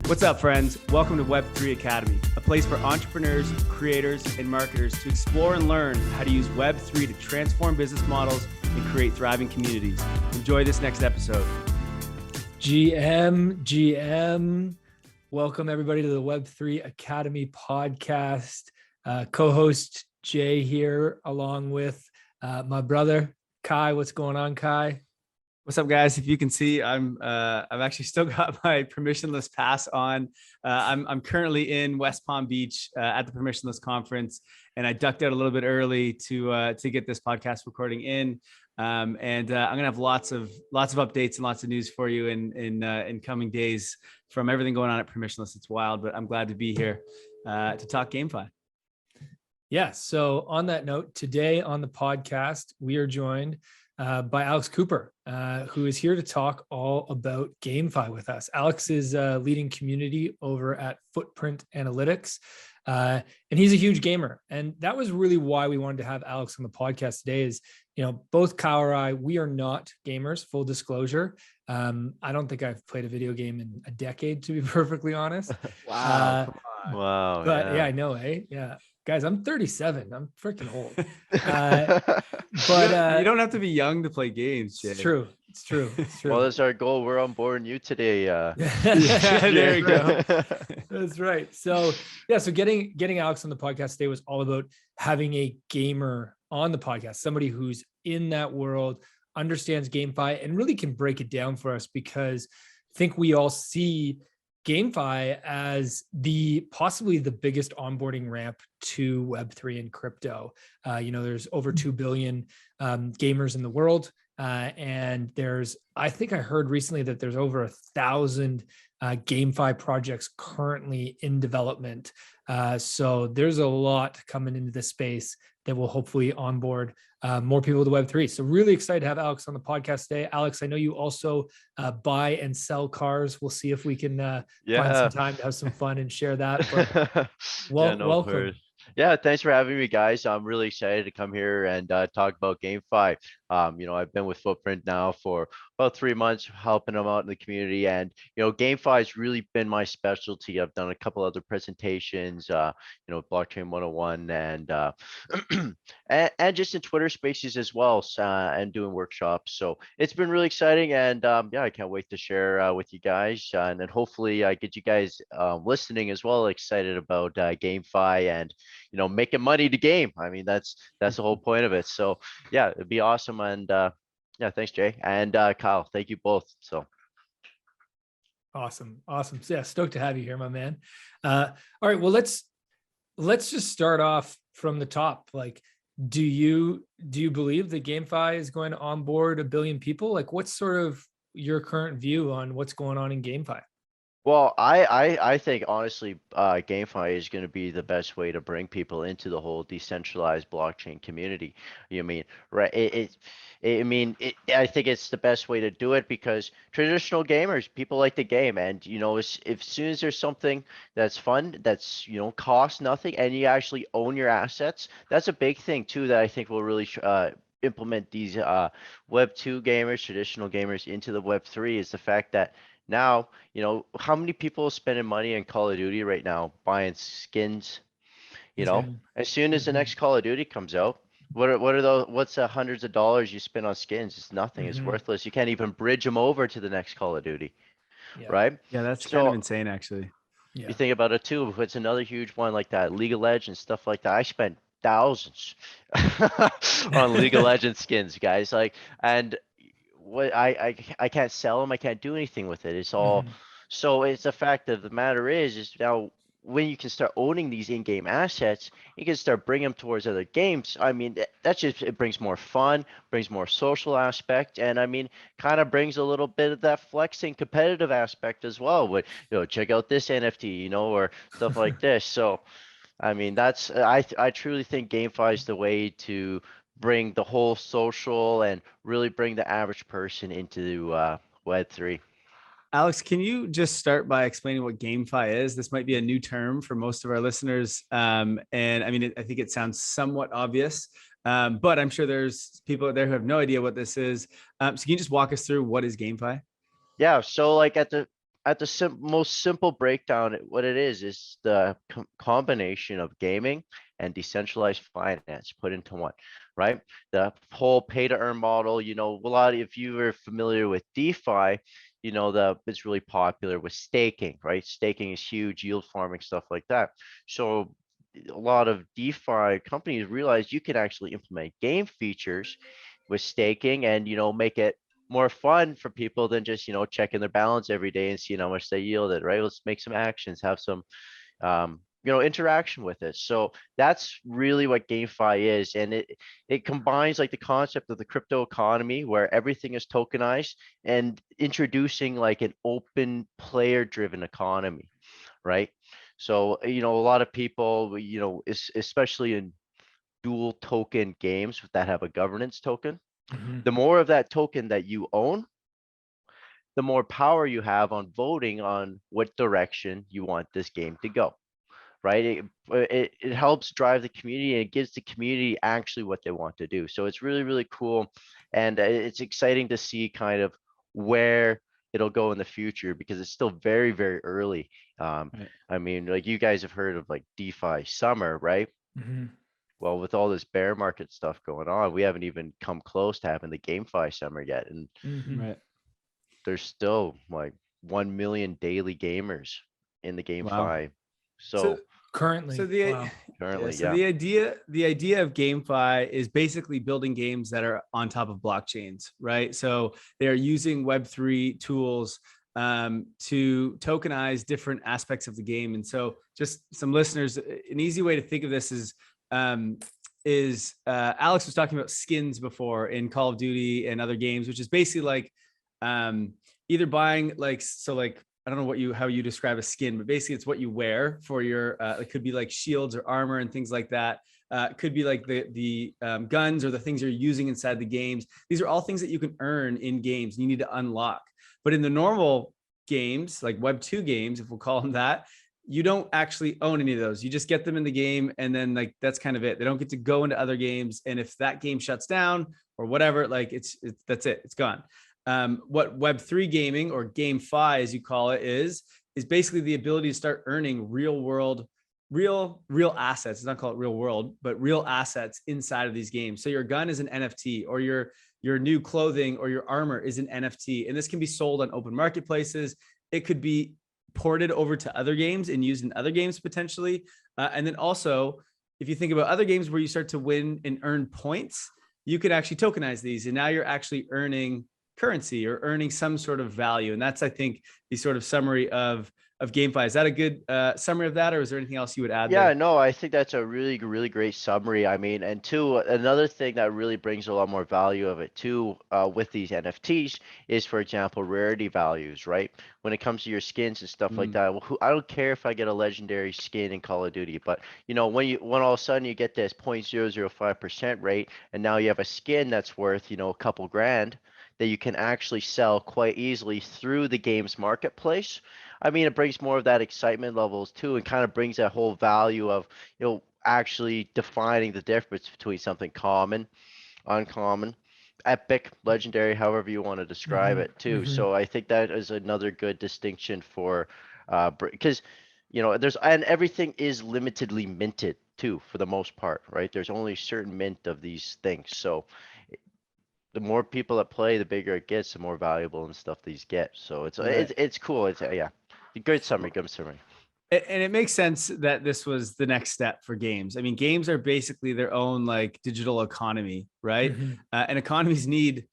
What's up, friends? Welcome to Web3 Academy, a place for entrepreneurs, creators, and marketers to explore and learn how to use Web3 to transform business models and create thriving communities. Enjoy this next episode. GM. Welcome everybody to the Web3 Academy podcast. Co-host Jay here, along with my brother Kai. What's going on, Kai? What's up, guys? If you can see, I've actually still got my permissionless pass on. I'm currently in West Palm Beach at the permissionless conference, and I ducked out a little bit early to get this podcast recording in. I'm gonna have lots of updates and lots of news for you in coming days from everything going on at permissionless. It's wild, but I'm glad to be here to talk GameFi. Yeah. So on that note, today on the podcast, we are joined by Alex Cooper, who is here to talk all about GameFi with us. Alex is leading community over at Footprint Analytics, and he's a huge gamer. And that was really why we wanted to have Alex on the podcast today is, both Kyle or I, we are not gamers, full disclosure. I don't think I've played a video game in a decade, to be perfectly honest. Wow. Come on. Wow. But yeah, I know, eh? Yeah. Guys, I'm 37. I'm freaking old. But you don't have to be young to play games, Jay. It's true. Well, that's our goal. We're on board you today. Yeah, there you go. That's right. So getting Alex on the podcast today was all about having a gamer on the podcast, somebody who's in that world, understands GameFi, and really can break it down for us, because I think we all see GameFi as possibly the biggest onboarding ramp to Web3 and crypto. There's over 2 billion gamers in the world. And I think I heard recently that there's over 1,000 GameFi projects currently in development. So there's a lot coming into this space that will hopefully onboard more people to Web3. So really excited to have Alex on the podcast today. Alex, I know you also buy and sell cars. We'll see if we can find some time to have some fun and share that. But welcome. Worries. Yeah, thanks for having me, guys. I'm really excited to come here and talk about GameFi. I've been with Footprint now for about 3 months, helping them out in the community. And, GameFi has really been my specialty. I've done a couple other presentations, Blockchain 101 and just in Twitter spaces as well, and doing workshops. So it's been really exciting. And I can't wait to share with you guys. And then hopefully I get you guys listening as well, excited about GameFi and, making money to game. I mean, that's the whole point of it. So yeah, it'd be awesome. And thanks, Jay and Kyle. Thank you both. So awesome. So yeah, stoked to have you here, my man. All right, well, let's just start off from the top. Like, do you believe that GameFi is going to onboard 1 billion people? Like, what's sort of your current view on what's going on in GameFi? Well, I think honestly, GameFi is going to be the best way to bring people into the whole decentralized blockchain community. Right? I think it's the best way to do it, because traditional gamers, people like the game, and as soon as there's something that's fun, that's costs nothing, and you actually own your assets, that's a big thing too that I think will really implement these Web2 gamers, traditional gamers into the Web3, is the fact that now, how many people are spending money on Call of Duty right now, buying skins? As soon as the next Call of Duty comes out, what's the hundreds of dollars you spend on skins? It's nothing. It's worthless. You can't even bridge them over to the next Call of Duty, right? Yeah, that's kind of insane, actually. You think about it too. It's another huge one like that, League of Legends, stuff like that. I spent thousands on League of Legends skins, guys. And what I can't sell them. I can't do anything with it. It's all. So it's the fact of the matter is now when you can start owning these in-game assets, you can start bringing them towards other games. I mean, it brings more fun, brings more social aspect, and kind of brings a little bit of that flexing competitive aspect as well. But check out this NFT, or stuff like this. So, I truly think GameFi is the way to bring the whole social and really bring the average person into Web3. Alex, can you just start by explaining what GameFi is? This might be a new term for most of our listeners. I think it sounds somewhat obvious, but I'm sure there's people out there who have no idea what this is. So can you just walk us through what is GameFi? Yeah. So at the at the most simple breakdown, what it is the combination of gaming and decentralized finance put into one, right? The whole pay to earn model, if you were familiar with DeFi, it's really popular with staking, right? Staking is huge, yield farming, stuff like that. So a lot of DeFi companies realize you can actually implement game features with staking and, make it more fun for people than just, checking their balance every day and seeing how much they yielded, right? Let's make some actions, have some, interaction with it. So that's really what GameFi is. And it combines like the concept of the crypto economy where everything is tokenized and introducing like an open player driven economy, right? So, a lot of people, especially in dual token games that have a governance token, Mhm. the more of that token that you own, the more power you have on voting on what direction you want this game to go, right? It helps drive the community and it gives the community actually what they want to do. So it's really, really cool. And it's exciting to see kind of where it'll go in the future because it's still very, very early. Right. I mean, like you guys have heard of like DeFi summer, right? Mhm. Well, with all this bear market stuff going on, we haven't even come close to having the GameFi summer yet. And Mhm. Right. there's still like 1 million daily gamers in the Wow. GameFi. So, So Currently, wow. currently, so yeah. the idea of GameFi is basically building games that are on top of blockchains, right? So they are using Web3 tools to tokenize different aspects of the game. And so just some listeners, an easy way to think of this is Alex was talking about skins before in Call of Duty and other games, which is basically like either buying like, so like, I don't know how you describe a skin, but basically it's what you wear for your, it could be like shields or armor and things like that. It could be like the guns or the things you're using inside the games. These are all things that you can earn in games and you need to unlock. But in the normal games, like Web2 games, if we'll call them that, you don't actually own any of those. You just get them in the game and then like, that's kind of it. They don't get to go into other games. And if that game shuts down or whatever, like that's it, it's gone. What Web3 gaming or GameFi, as you call it, is basically the ability to start earning real assets. It's not called real world, but real assets inside of these games. So your gun is an NFT, or your new clothing or your armor is an NFT, and this can be sold on open marketplaces. It could be ported over to other games and used in other games potentially. And then also, if you think about other games where you start to win and earn points, you could actually tokenize these, and now you're actually earning currency or earning some sort of value. And that's, I think, the sort of summary of GameFi. Is that a good summary of that, or is there anything else you would add Yeah, there? no, I think that's a really, really great summary. I mean, and two, another thing that really brings a lot more value of it too, with these NFTs is, for example, rarity values, right? When it comes to your skins and stuff like that, well, I don't care if I get a legendary skin in Call of Duty, but when all of a sudden you get this 0.005% rate, and now you have a skin that's worth, a couple grand that you can actually sell quite easily through the game's marketplace. I mean, it brings more of that excitement levels too, and kind of brings that whole value of, actually defining the difference between something common, uncommon, epic, legendary, however you want to describe Mhm. it too. Mhm. So I think that is another good distinction for, because, and everything is limitedly minted too, for the most part, right? There's only certain mint of these things. So the more people that play, the bigger it gets, the more valuable and stuff these get. So it's Right. it's cool. It's yeah, good summary, good summary. And it makes sense that this was the next step for games. I mean, games are basically their own like digital economy, right? Mhm. And economies need,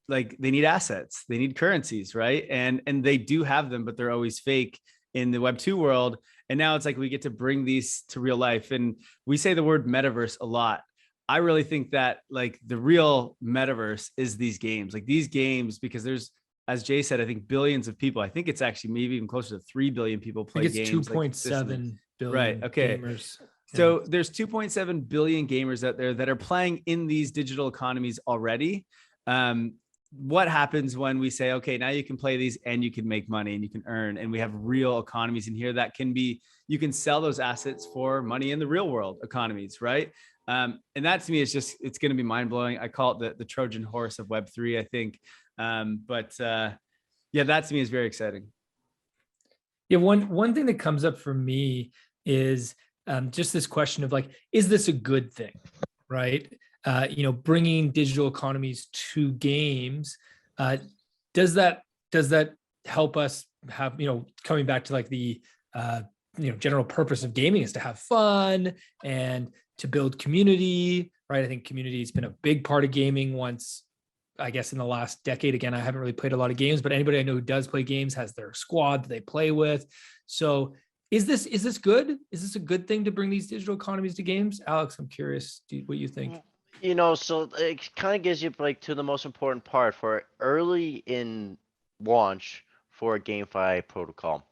like, they need assets, they need currencies, right? And they do have them, but they're always fake in the Web2 world. And now it's like we get to bring these to real life. And we say the word metaverse a lot. I really think that like the real metaverse is these games, like these games, because there's, as Jay said, I think billions of people. I think it's actually maybe even closer to 3 billion people I think play it's games like consistently. 2.7 Right. billion Okay. gamers. Yeah. So there's 2.7 billion gamers out there that are playing in these digital economies already. What happens when we say, okay, now you can play these and you can make money and you can earn, and we have real economies in here that can be, you can sell those assets for money in the real world economies, right? And that to me is just, it's going to be mind blowing. I call it the Trojan horse of Web3, I think. Yeah, that to me is very exciting. Yeah, one thing that comes up for me is just this question of like, is this a good thing, right? Bringing digital economies to games, does that help us have, coming back to like the general purpose of gaming is to have fun and to build community, right? I think community has been a big part of gaming once, I guess, in the last decade. Again, I haven't really played a lot of games, but anybody I know who does play games has their squad that they play with. So is this good? Is this a good thing to bring these digital economies to games? Alex, I'm curious what you think. So it kind of gives you like to the most important part for early in launch for a GameFi protocol.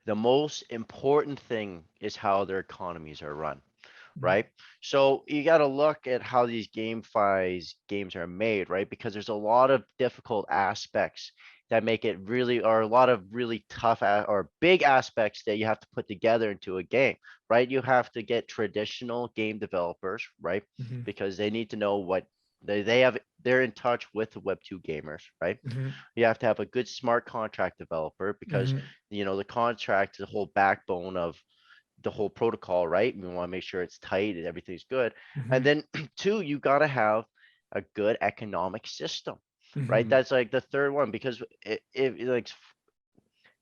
The most important thing is how their economies are run, right? So you got to look at how these GameFi's games are made, right? Because there's a lot of difficult aspects that make it really, or a lot of really tough or big aspects that you have to put together into a game, right? You have to get traditional game developers, right? Mhm. Because they need to know what they're in touch with the Web2 gamers, right? Mhm. You have to have a good smart contract developer because Mhm. the contract is the whole backbone of the whole protocol, right? We want to make sure it's tight and everything's good. And Mhm. then two, you got to have a good economic system, right? Mhm. That's like the third one because it like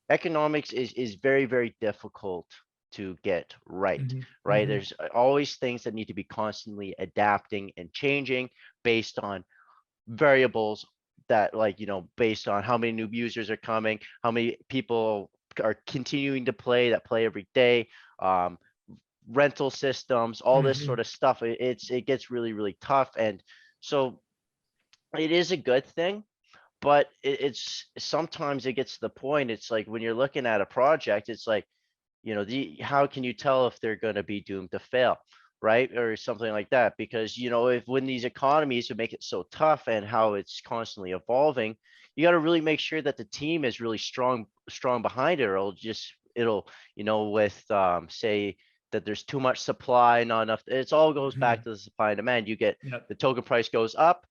economics is very, very difficult to get right, Mhm. right? Mhm. There's always things that need to be constantly adapting and changing based on variables that based on how many new users are coming, how many people are continuing to that play every day, um, rental systems, all this Mhm. sort of stuff. It gets really, really tough. And so it is a good thing, but it's sometimes it gets to the point, it's like when you're looking at a project, it's like, how can you tell if they're going to be doomed to fail, right? Or something like that. Because, if when these economies would make it so tough and how it's constantly evolving, you got to really make sure that the team is really strong behind it, or it'll, with say that there's too much supply, not enough. It all goes back Mhm. to the supply and demand. You get Yep. the token price goes up,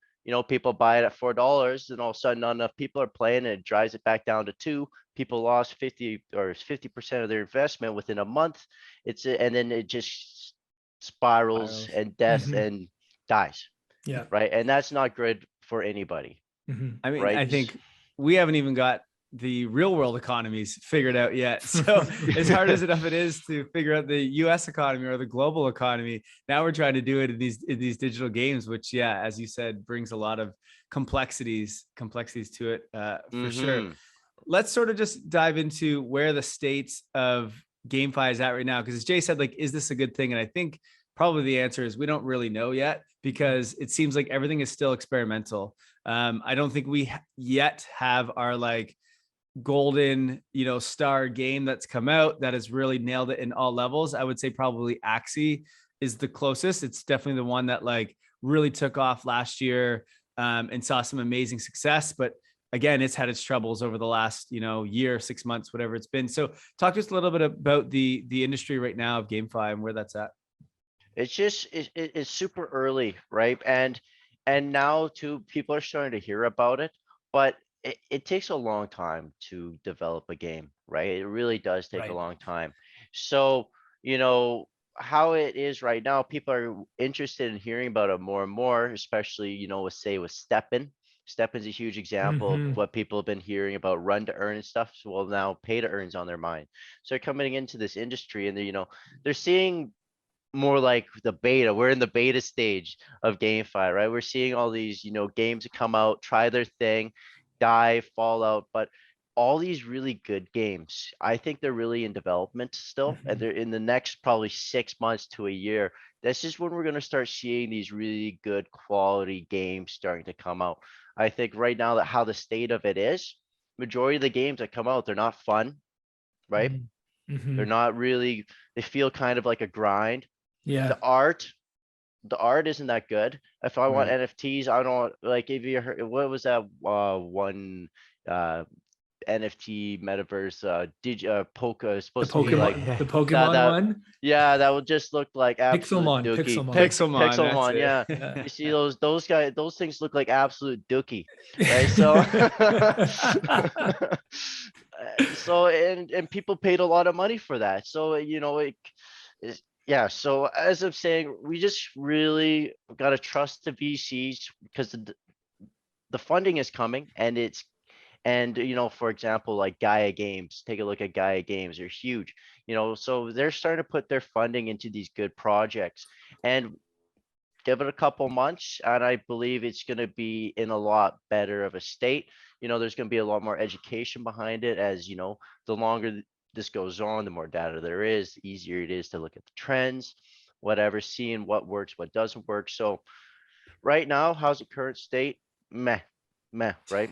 people buy it at $4, and all of a sudden not enough people are playing, and it drives it back down to 2. People lost 50% of their investment within a month. And then it just spirals Spirals. and death Mhm. and dies, Yeah. right? And that's not good for anybody, Mhm. I mean, right? I think we haven't even got the real world economies figured out yet. So as hard as enough it is to figure out the US economy or the global economy, now we're trying to do it in these digital games, which, yeah, as you said, brings a lot of complexities to it, for sure. Mm-hmm. Let's sort of just dive into where the states of GameFi is at right now. Because as Jay said, like, is this a good thing? And I think probably the answer is we don't really know yet, because it seems like everything is still experimental. I don't think we yet have our like golden, star game that's come out that has really nailed it in all levels. I would say probably Axie is the closest. It's definitely the one that like really took off last year, and saw some amazing success. But again, it's had its troubles over the last, year, 6 months, whatever it's been. So talk to us a little bit about the industry right now of GameFi and where that's at. It's super early, right? And now too, people are starting to hear about it, but it takes a long time to develop a game, right? It really does take a Right. long time. So, you know, how it is right now, people are interested in hearing about it more and more, especially, with say with Steppen. Steppen's a huge example of Mhm. what people have been hearing about run to earn and stuff. So, well, now pay to earn's on their mind. So they're coming into this industry and they're seeing more like the beta. We're in the beta stage of GameFi, right? We're seeing all these, games come out, try their thing, die, fall out, but all these really good games, I think they're really in development still, and Mhm. they're in the next probably 6 months to a year. This is when we're going to start seeing these really good quality games starting to come out. I think right now that how the state of it is, majority of the games that come out, they're not fun, right? Mhm. They're Mhm. not really, they feel kind of like a grind. Yeah. the art the art isn't that good. If I want Right. NFTs, I don't like, if you heard what was that one uh NFT metaverse Poke is The supposed to be like Pokemon, Yeah. the that Pokemon that one. yeah, that would just look like absolute Pixelmon. dookie. Pixelmon. Pixelmon, that's Pixelmon, yeah. Yeah. You see those guys, those things look like absolute dookie, right? So So and people paid a lot of money for that. So yeah. So as I'm saying, we just really got to trust the VCs because the funding is coming, and for example, like Gaia Games, take a look at Gaia Games, they're huge, so they're starting to put their funding into these good projects, and give it a couple months, and I believe it's going to be in a lot better of a state. There's going to be a lot more education behind it, as the longer this goes on, the more data there is, the easier it is to look at the trends, whatever, seeing what works, what doesn't work. So right now, how's the current state? Meh, meh, right?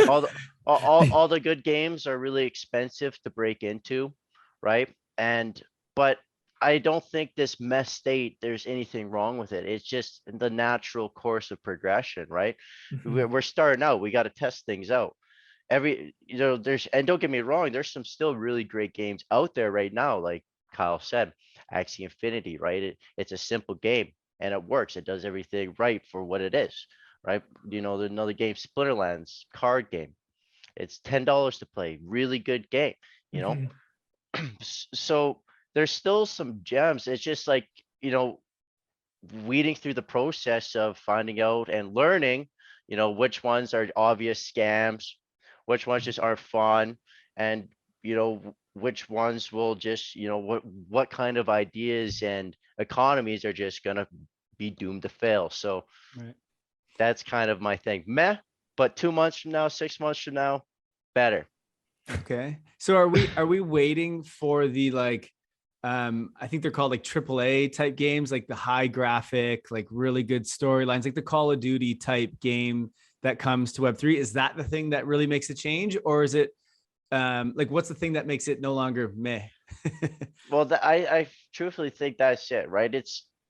all the all the good games are really expensive to break into, right? But I don't think this mess state, there's anything wrong with it. It's just the natural course of progression, right? We're starting out, we got to test things out. And don't get me wrong, there's some still really great games out there right now, like Kyle said, Axie Infinity, right? It's a simple game and it works. It does everything right for what it is, right? There's another game, Splinterlands card game. It's $10 to play. Really good game, you know. So there's still some gems. It's just like, weeding through the process of finding out and learning, which ones are obvious scams, which ones just are fun, and which ones will just, what kind of ideas and economies are just gonna be doomed to fail. So Right. that's kind of my thing. Meh, but 2 months from now, 6 months from now, better. Okay. So are we waiting for the I think they're called like AAA type games, like the high graphic, like really good storylines, like the Call of Duty type game that comes to Web3? Is that the thing that really makes a change, or is it like what's the thing that makes it no longer meh? Well, I truthfully think that's it, right?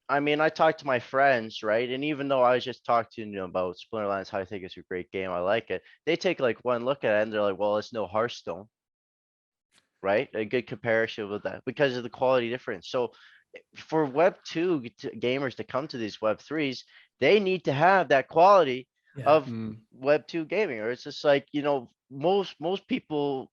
I talked to my friends, right? And even though I was just talking to them about Splinterlands, how I think it's a great game, I like it. They take like one look at it and they're like, well, it's no Hearthstone, right? A good comparison with that because of the quality difference. So for Web2 gamers to come to these Web3s, they need to have that quality of Web2 gaming, or it's just like, most people,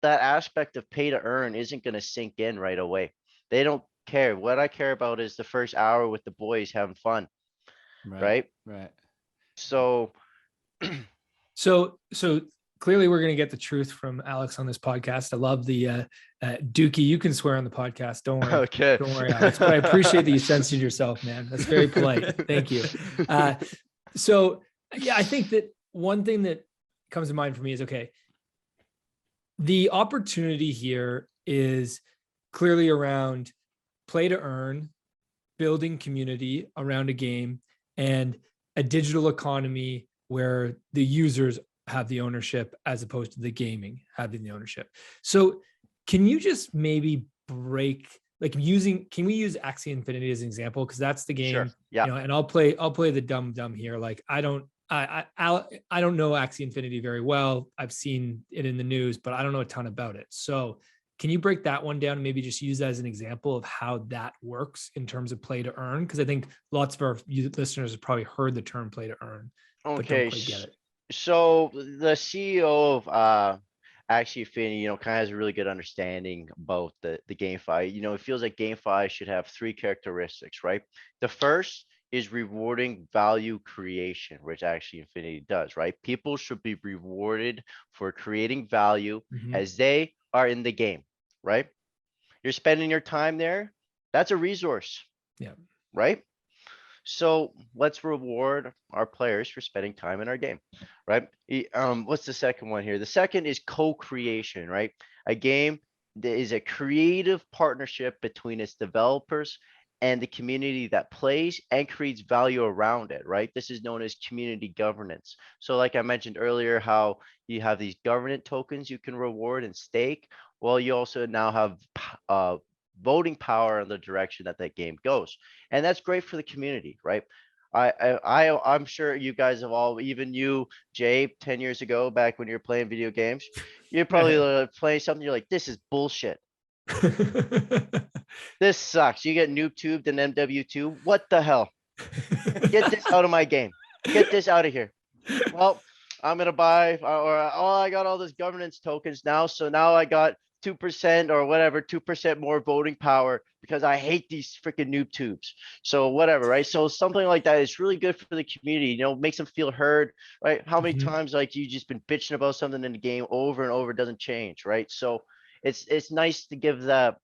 that aspect of pay to earn isn't going to sink in right away. They don't care. What I care about is the first hour with the boys having fun. Right. So So clearly we're going to get the truth from Alex on this podcast. I love the Dookie. You can swear on the podcast. Don't worry. Okay. Don't worry, Alex. But I appreciate that you censored yourself, man. That's very polite. Thank you. So yeah, I think that one thing that comes to mind for me is, okay, the opportunity here is clearly around play to earn, building community around a game, and a digital economy where the users have the ownership as opposed to the gaming having the ownership. So can you just maybe break, can we use Axie Infinity as an example? Because that's the game, sure. Yeah. and I'll play the dumb here. I don't know Axie Infinity very well. I've seen it in the news, but I don't know a ton about it. So can you break that one down and maybe just use that as an example of how that works in terms of play to earn? Because I think lots of our listeners have probably heard the term play to earn, but don't quite get it. So the CEO of Axie Infinity, kind of has a really good understanding about the GameFi. It feels like GameFi should have 3 characteristics, right? The first is rewarding value creation, which Axie Infinity does, right? People should be rewarded for creating value as they are in the game, right? You're spending your time there. That's a resource. Yeah. Right. So let's reward our players for spending time in our game, right? What's the second one here? The second is co-creation, right? A game that is a creative partnership between its developers and the community that plays and creates value around it, right? This is known as community governance. So like I mentioned earlier, how you have these governance tokens you can reward and stake. Well, you also now have voting power in the direction that game goes. And that's great for the community, right? I'm sure you guys have all, even you, Jay, 10 years ago, back when you were playing video games, you're probably playing something, you're like, this is bullshit. This sucks. You get noob tubed in MW2. What the hell? Get this out of my game. Get this out of here. Well, I'm gonna buy, or oh, I got all this governance tokens now, so now I got 2% or whatever, 2% more voting power because I hate these freaking noob tubes. So whatever, right? So something like that is really good for the community, makes them feel heard, right? How many Mhm. times like you just been bitching about something in the game over and over, it doesn't change, right? So it's nice to give the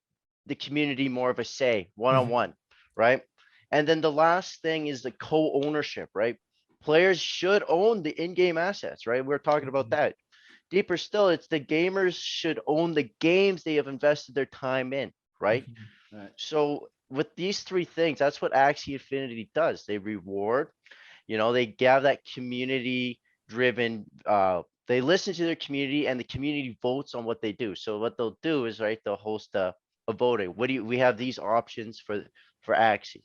community more of a say, one-on-one, right? And then the last thing is the co-ownership, right? Players should own the in-game assets, right? We're talking about that. Deeper still, it's the gamers should own the games they have invested their time in, right? Mhm. Right. So with these three things, that's what Axie Infinity does. They reward, they have that community driven, they listen to their community and the community votes on what they do. So what they'll do is, right, they'll host a voting. We have these options for Axie.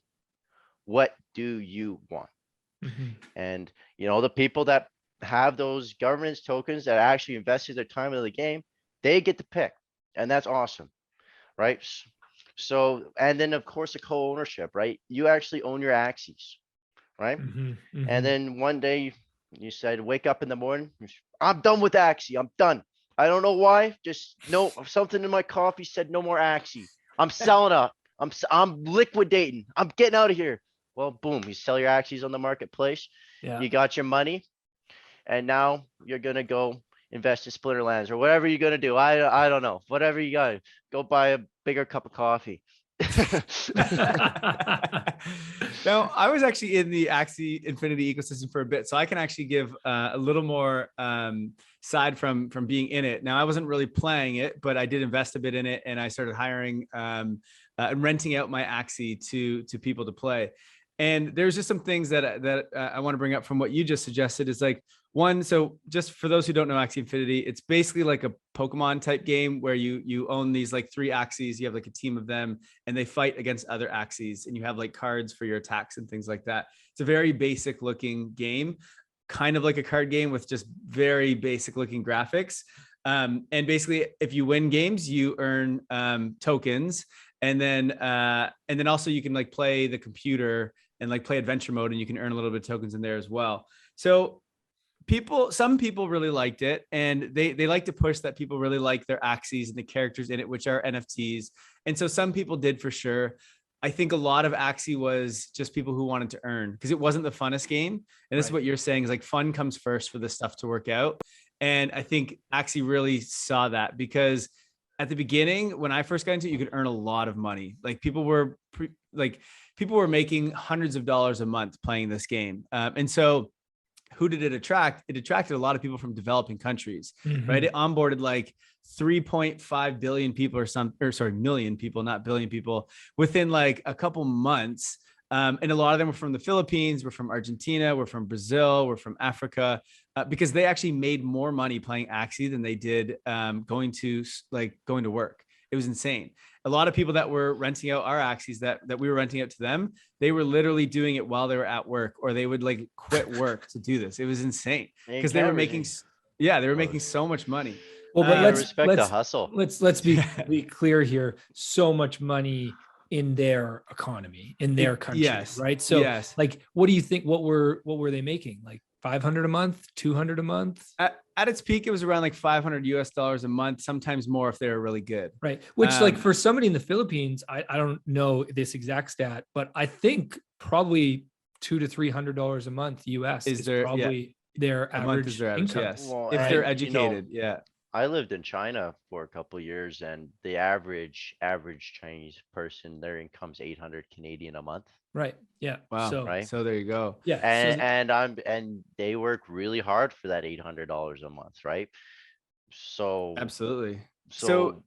What do you want? Mhm. And the people that have those governance tokens that actually invested their time into the game, they get to pick. And that's awesome, right? So, and then of course the co-ownership, right? You actually own your Axies, right? Mhm. And Mhm. then one day you said, wake up in the morning, I'm done with Axie. I'm done. I don't know why. Just no, something in my coffee said no more Axie. I'm selling up. I'm liquidating. I'm getting out of here. Well, boom, you sell your Axies on the marketplace. Yeah. You got your money, and now you're gonna go invest in Splinterlands or whatever you're gonna do. I don't know. Whatever you got, go buy a bigger cup of coffee. Now, I was actually in the Axie Infinity ecosystem for a bit, so I can actually give a little more side from being in it. Now, I wasn't really playing it, but I did invest a bit in it, and I started hiring and renting out my Axie to people to play. And there's just some things that I want to bring up from what you just suggested. Is like one, so just for those who don't know Axie Infinity, it's basically like a Pokemon type game where you own these like 3 Axies, you have like a team of them, and they fight against other Axies, and you have like cards for your attacks and things like that. It's a very basic looking game, kind of like a card game with just very basic looking graphics. And basically, if you win games, you earn tokens, and then also you can like play the computer and like play adventure mode, and you can earn a little bit of tokens in there as well. So some people really liked it, and they like to push that people really like their Axies and the characters in it, which are NFTs. And so some people did for sure. I think a lot of Axie was just people who wanted to earn, because it wasn't the funnest game. And this is Right. what you're saying, is like fun comes first for this stuff to work out. And I think Axie really saw that, because at the beginning, when I first got into it, you could earn a lot of money. Like people were making hundreds of dollars a month playing this game. And so who did it attract? It attracted a lot of people from developing countries, right? Mhm. It onboarded like 3.5 billion people million people, not billion people, within like a couple months. And a lot of them were from the Philippines, were from Argentina, were from Brazil, were from Africa, because they actually made more money playing Axie than they did going to work. It was insane. A lot of people that were renting out our Axies that we were renting out to them, they were literally doing it while they were at work, or they would like quit work to do this. It was insane, because they were making so much money. Well, but You gotta let's respect the hustle. be clear here. So much money in their economy, in their country, Yes. right? So, Yes. like, what do you think? What were they making? Like 500 a month, 200 a month? At its peak, it was around like $500 a month, sometimes more if they were really good. Right. Which, like, for somebody in the Philippines, I don't know this exact stat, but I think probably $200 to $300 a month US is probably their a month average is their average, income. yes. Well, If they're and, educated, yeah. I lived in China for a couple of years, and the average Chinese person, their income's 800 Canadian a month, Right. Yeah. Wow. So, right? So there you go. yeah. And they work really hard for that $800 a month, right? So Absolutely. so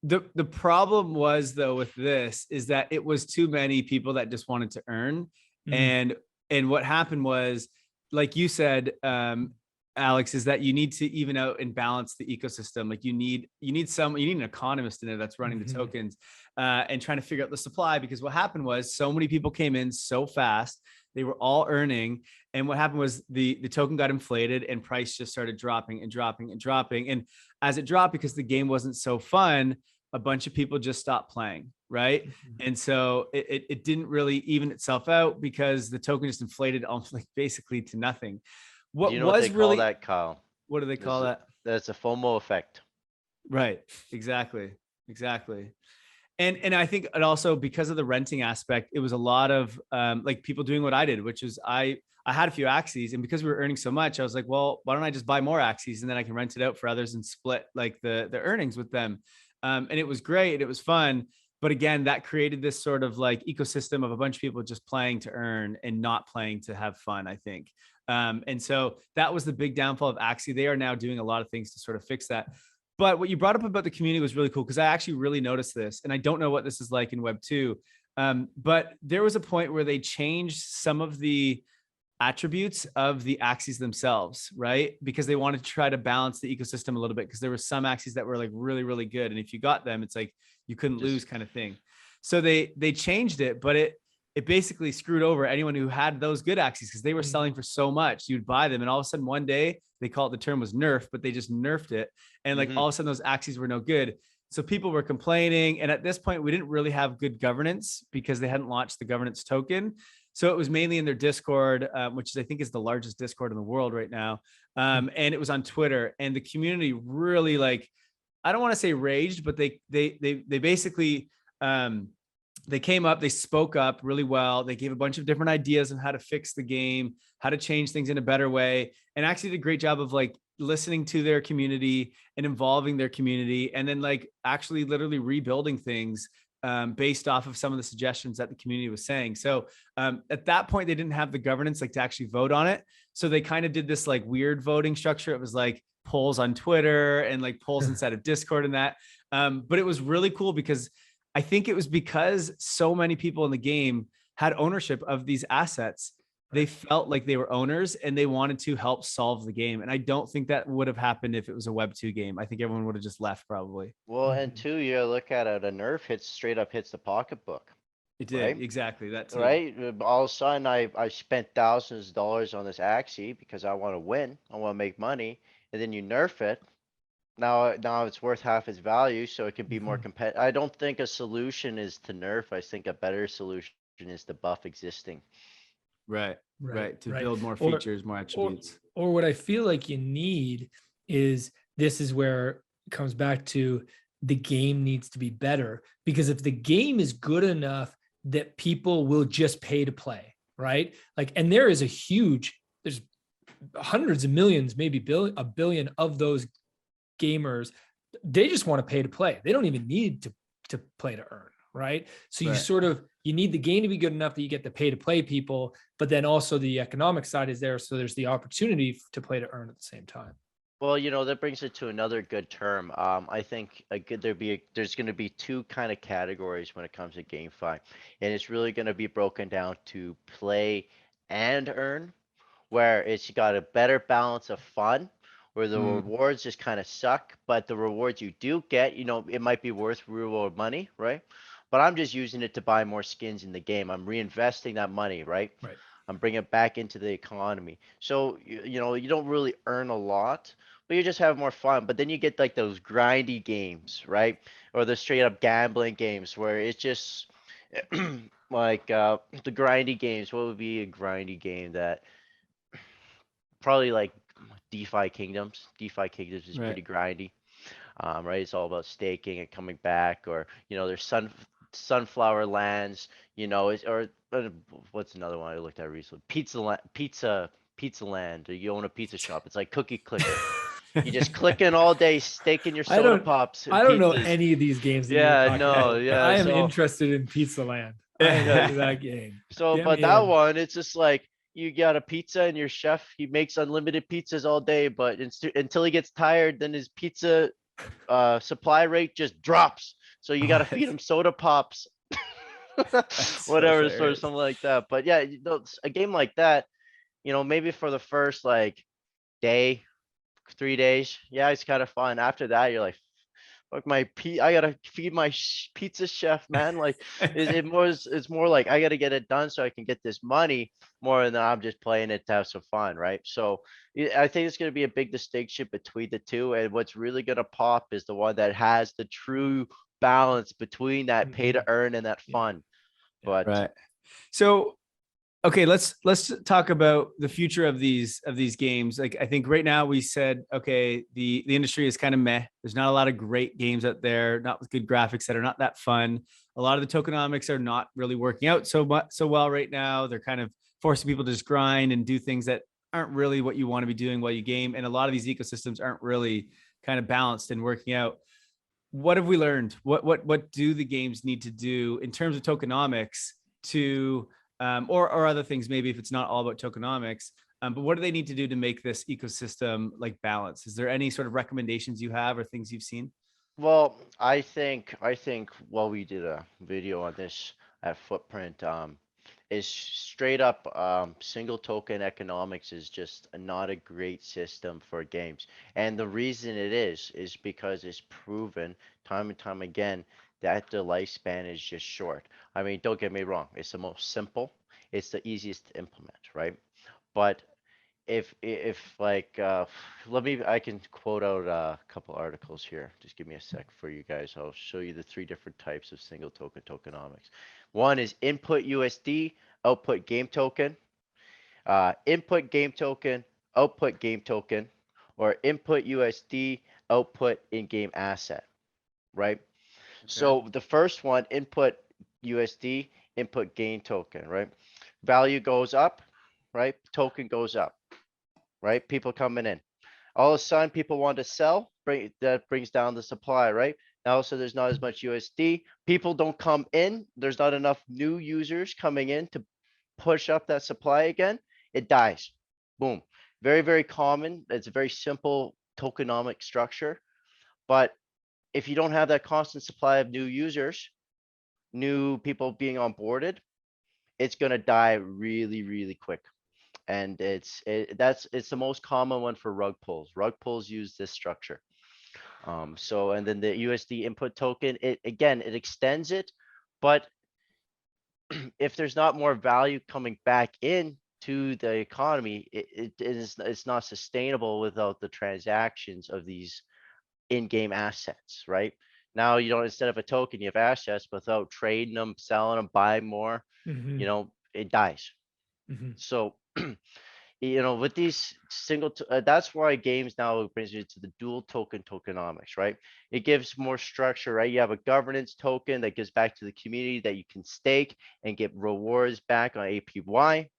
The problem was, though, with this is that it was too many people that just wanted to earn. Mhm. And what happened was, like you said, Alex, is that you need to even out and balance the ecosystem. Like you need an economist in there that's running the Mhm. tokens and trying to figure out the supply, because what happened was so many people came in so fast, they were all earning. And what happened was the token got inflated and price just started dropping and dropping and dropping. And as it dropped, because the game wasn't so fun, a bunch of people just stopped playing, right? Mhm. And so it didn't really even itself out, because the token just inflated almost like basically to nothing. Do What you know what was they call really, that, Kyle? what do they call that? That's a FOMO effect. Right. Exactly. Exactly. And I think it also, because of the renting aspect, it was a lot of like people doing what I did, which is I had a few axes, and because we were earning so much, I was like, well, why don't I just buy more axes and then I can rent it out for others and split like the earnings with them. And it was great. It was fun. But again, that created this sort of like ecosystem of a bunch of people just playing to earn and not playing to have fun, I think. And so that was the big downfall of Axie. They are now doing a lot of things to sort of fix that. But what you brought up about the community was really cool, because I actually really noticed this, and I don't know what this is like in Web 2. But there was a point where they changed some of the attributes of the axes themselves, right? Because they wanted to try to balance the ecosystem a little bit, because there were some axes that were like really, really good. And if you got them, it's like you couldn't lose kind of thing. So they changed it, but it basically screwed over anyone who had those good axes, because they were selling for so much. You'd buy them, and all of a sudden one day, they call it, the term was nerf, but they just nerfed it. And like all of a sudden those axes were no good. So people were complaining. And at this point, we didn't really have good governance because they hadn't launched the governance token. So it was mainly in their Discord, which is, I think, is the largest Discord in the world right now. And it was on Twitter, and the community really, like, I don't want to say raged, but they basically, they came up, they spoke up really well. They gave a bunch of different ideas on how to fix the game, how to change things in a better way, and actually did a great job of like listening to their community and involving their community, and then like actually literally rebuilding things based off of some of the suggestions that the community was saying. So at that point, they didn't have the governance like to actually vote on it. So they kind of did this like weird voting structure. It was like polls on Twitter and like polls inside of Discord and that. But it was really cool, because I think it was because so many people in the game had ownership of these assets. They felt like they were owners, and they wanted to help solve the game. And I don't think that would have happened if it was a Web 2 game. I think everyone would have just left probably. Well, and two, you look at it, a nerf straight up hits the pocketbook, It did. right? Exactly. That too. Right? All of a sudden, I spent thousands of dollars on this Axie because I want to win, I want to make money, and then you nerf it. Now it's worth half its value, so it can be more competitive. I don't think a solution is to nerf. I think a better solution is to buff existing. Right. To right. build more features, more attributes. Or what I feel like you need is, this is where it comes back to, the game needs to be better, because if the game is good enough that people will just pay to play, right? Like, and there's hundreds of millions, maybe a billion of those gamers. They just want to pay to play. They don't even need to play to earn, right? So you need the game to be good enough that you get the pay to play people, but then also the economic side is there. So there's the opportunity to play to earn at the same time. Well, that brings it to another good term. I think there's going to be two kind of categories when it comes to GameFi, and it's really going to be broken down to play and earn, where it's got a better balance of fun, where the rewards just kind of suck, but the rewards you do get, it might be worth real world money, right? But I'm just using it to buy more skins in the game. I'm reinvesting that money, right? Right. I'm bringing it back into the economy. So, you don't really earn a lot, but you just have more fun. But then you get like those grindy games, right? Or the straight up gambling games where it's just like the grindy games. What would be a grindy game that probably like DeFi Kingdoms? DeFi Kingdoms is pretty grindy. Right? It's all about staking and coming back, or there's sunflower lands, or what's another one I looked at recently? Pizza Land. You own a pizza shop. It's like cookie clicker. You just clicking all day, staking your soda pops. I don't know any of these games. Yeah, no, yeah. I am interested in Pizza Land. I am that game. So, but that one, it's just like, you got a pizza and your chef, he makes unlimited pizzas all day, but until he gets tired, then his pizza supply rate just drops. So you got to feed him soda pops, whatever, sort of something like that. But yeah, a game like that, maybe for the first like day, 3 days, yeah, it's kind of fun. After that, you're like, fuck I gotta feed my pizza chef, man. Like, it's more like I gotta get it done so I can get this money, more than I'm just playing it to have some fun, right? So I think it's gonna be a big distinction between the two, and what's really gonna pop is the one that has the true balance between that pay to earn and that fun. But so Okay, let's talk about the future of these games. Like, I think right now we said, okay, the industry is kind of meh. There's not a lot of great games out there, not with good graphics that are not that fun. A lot of the tokenomics are not really working out so well right now. They're kind of forcing people to just grind and do things that aren't really what you want to be doing while you game. And a lot of these ecosystems aren't really kind of balanced and working out. What have we learned? What do the games need to do in terms of tokenomics to or other things, maybe if it's not all about tokenomics, but what do they need to do to make this ecosystem like balanced? Is there any sort of recommendations you have or things you've seen? Well, I think while we did a video on this at Footprint, is straight up single token economics is just not a great system for games. And the reason it is because it's proven time and time again that the lifespan is just short. I mean, don't get me wrong, it's the most simple, it's the easiest to implement, right? But if like let me I can quote out a couple articles here. Just give me a sec for you guys. I'll show you the three different types of single token tokenomics. One is input USD, output game token, input game token, output game token, or input USD, output in-game asset, right? Okay. So the first one, input USD, input gain token, right? Value goes up, right? Token goes up, right? People coming in. All of a sudden, people want to sell, that brings down the supply, right? Now, so there's not as much USD. People don't come in. There's not enough new users coming in to push up that supply again. It dies. Boom. Very, very common. It's a very simple tokenomic structure. But if you don't have that constant supply of new users, new people being onboarded, it's going to die really, really quick. And it's the most common one for rug pulls. Rug pulls use this structure. So and then the USD input token, it again it extends it, but if there's not more value coming back in to the economy, it's not sustainable without the transactions of these in-game assets, right? Now you don't, instead of a token, you have assets. Without trading them, selling them, buying more, Mhm, it dies. mhm. So with these that's why games now brings you to the dual token tokenomics, right? It gives more structure, right? You have a governance token that gives back to the community that you can stake and get rewards back on APY,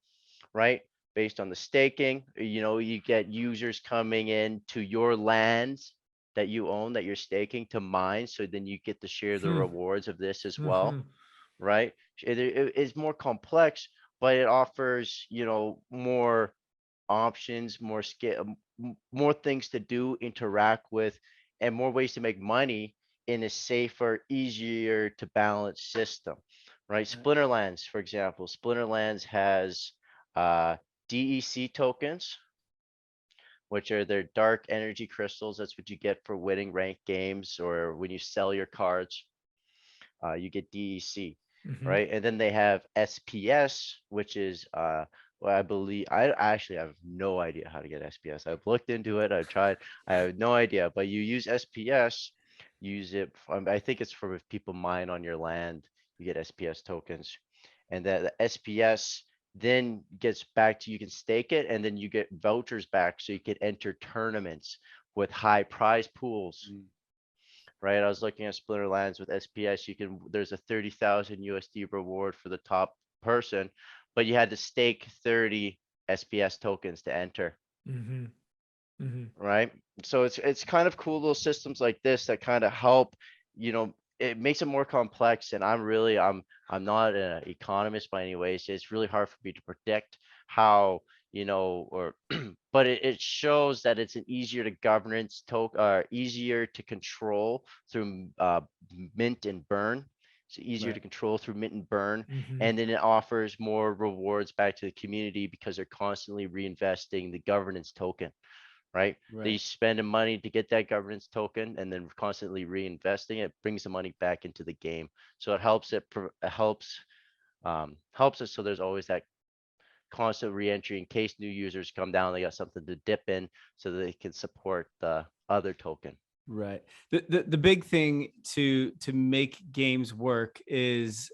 right? Based on the staking, you get users coming in to your lands that you own, that you're staking to mine. So then you get to share the Hmm, rewards of this as well, mhm. right? It's more complex, but it offers, more options, more scale, more things to do, interact with, and more ways to make money in a safer, easier to balance system, right? Right. Splinterlands, for example, Splinterlands has uh, DEC tokens, which are their dark energy crystals. That's what you get for winning ranked games or when you sell your cards, you get DEC, Mhm. right? And then they have SPS, which is well, I believe I actually have no idea how to get SPS. I've looked into it, I've tried, I have no idea. But you use SPS, use it. I think it's for if people mine on your land, you get SPS tokens, and that the SPS then gets back to you can stake it, and then you get vouchers back, so you can enter tournaments with high prize pools, Mm. right? I was looking at Splinterlands with SPS. There's a 30,000 USD reward for the top person, but you had to stake 30 SPS tokens to enter, Mhm, mhm. right? So it's kind of cool little systems like this that kind of help, it makes it more complex. And I'm not an economist by any way, so it's really hard for me to predict how, or but it shows that it's an easier to governance easier to control through mint and burn. It's easier to Right. control through mint and burn, Mhm. and then it offers more rewards back to the community because they're constantly reinvesting the governance token, right? They Right. spending money to get that governance token and then constantly reinvesting it brings the money back into the game. So it helps us, so there's always that constant re-entry in case new users come down, they got something to dip in so that they can support the other token. Right. The big thing to make games work is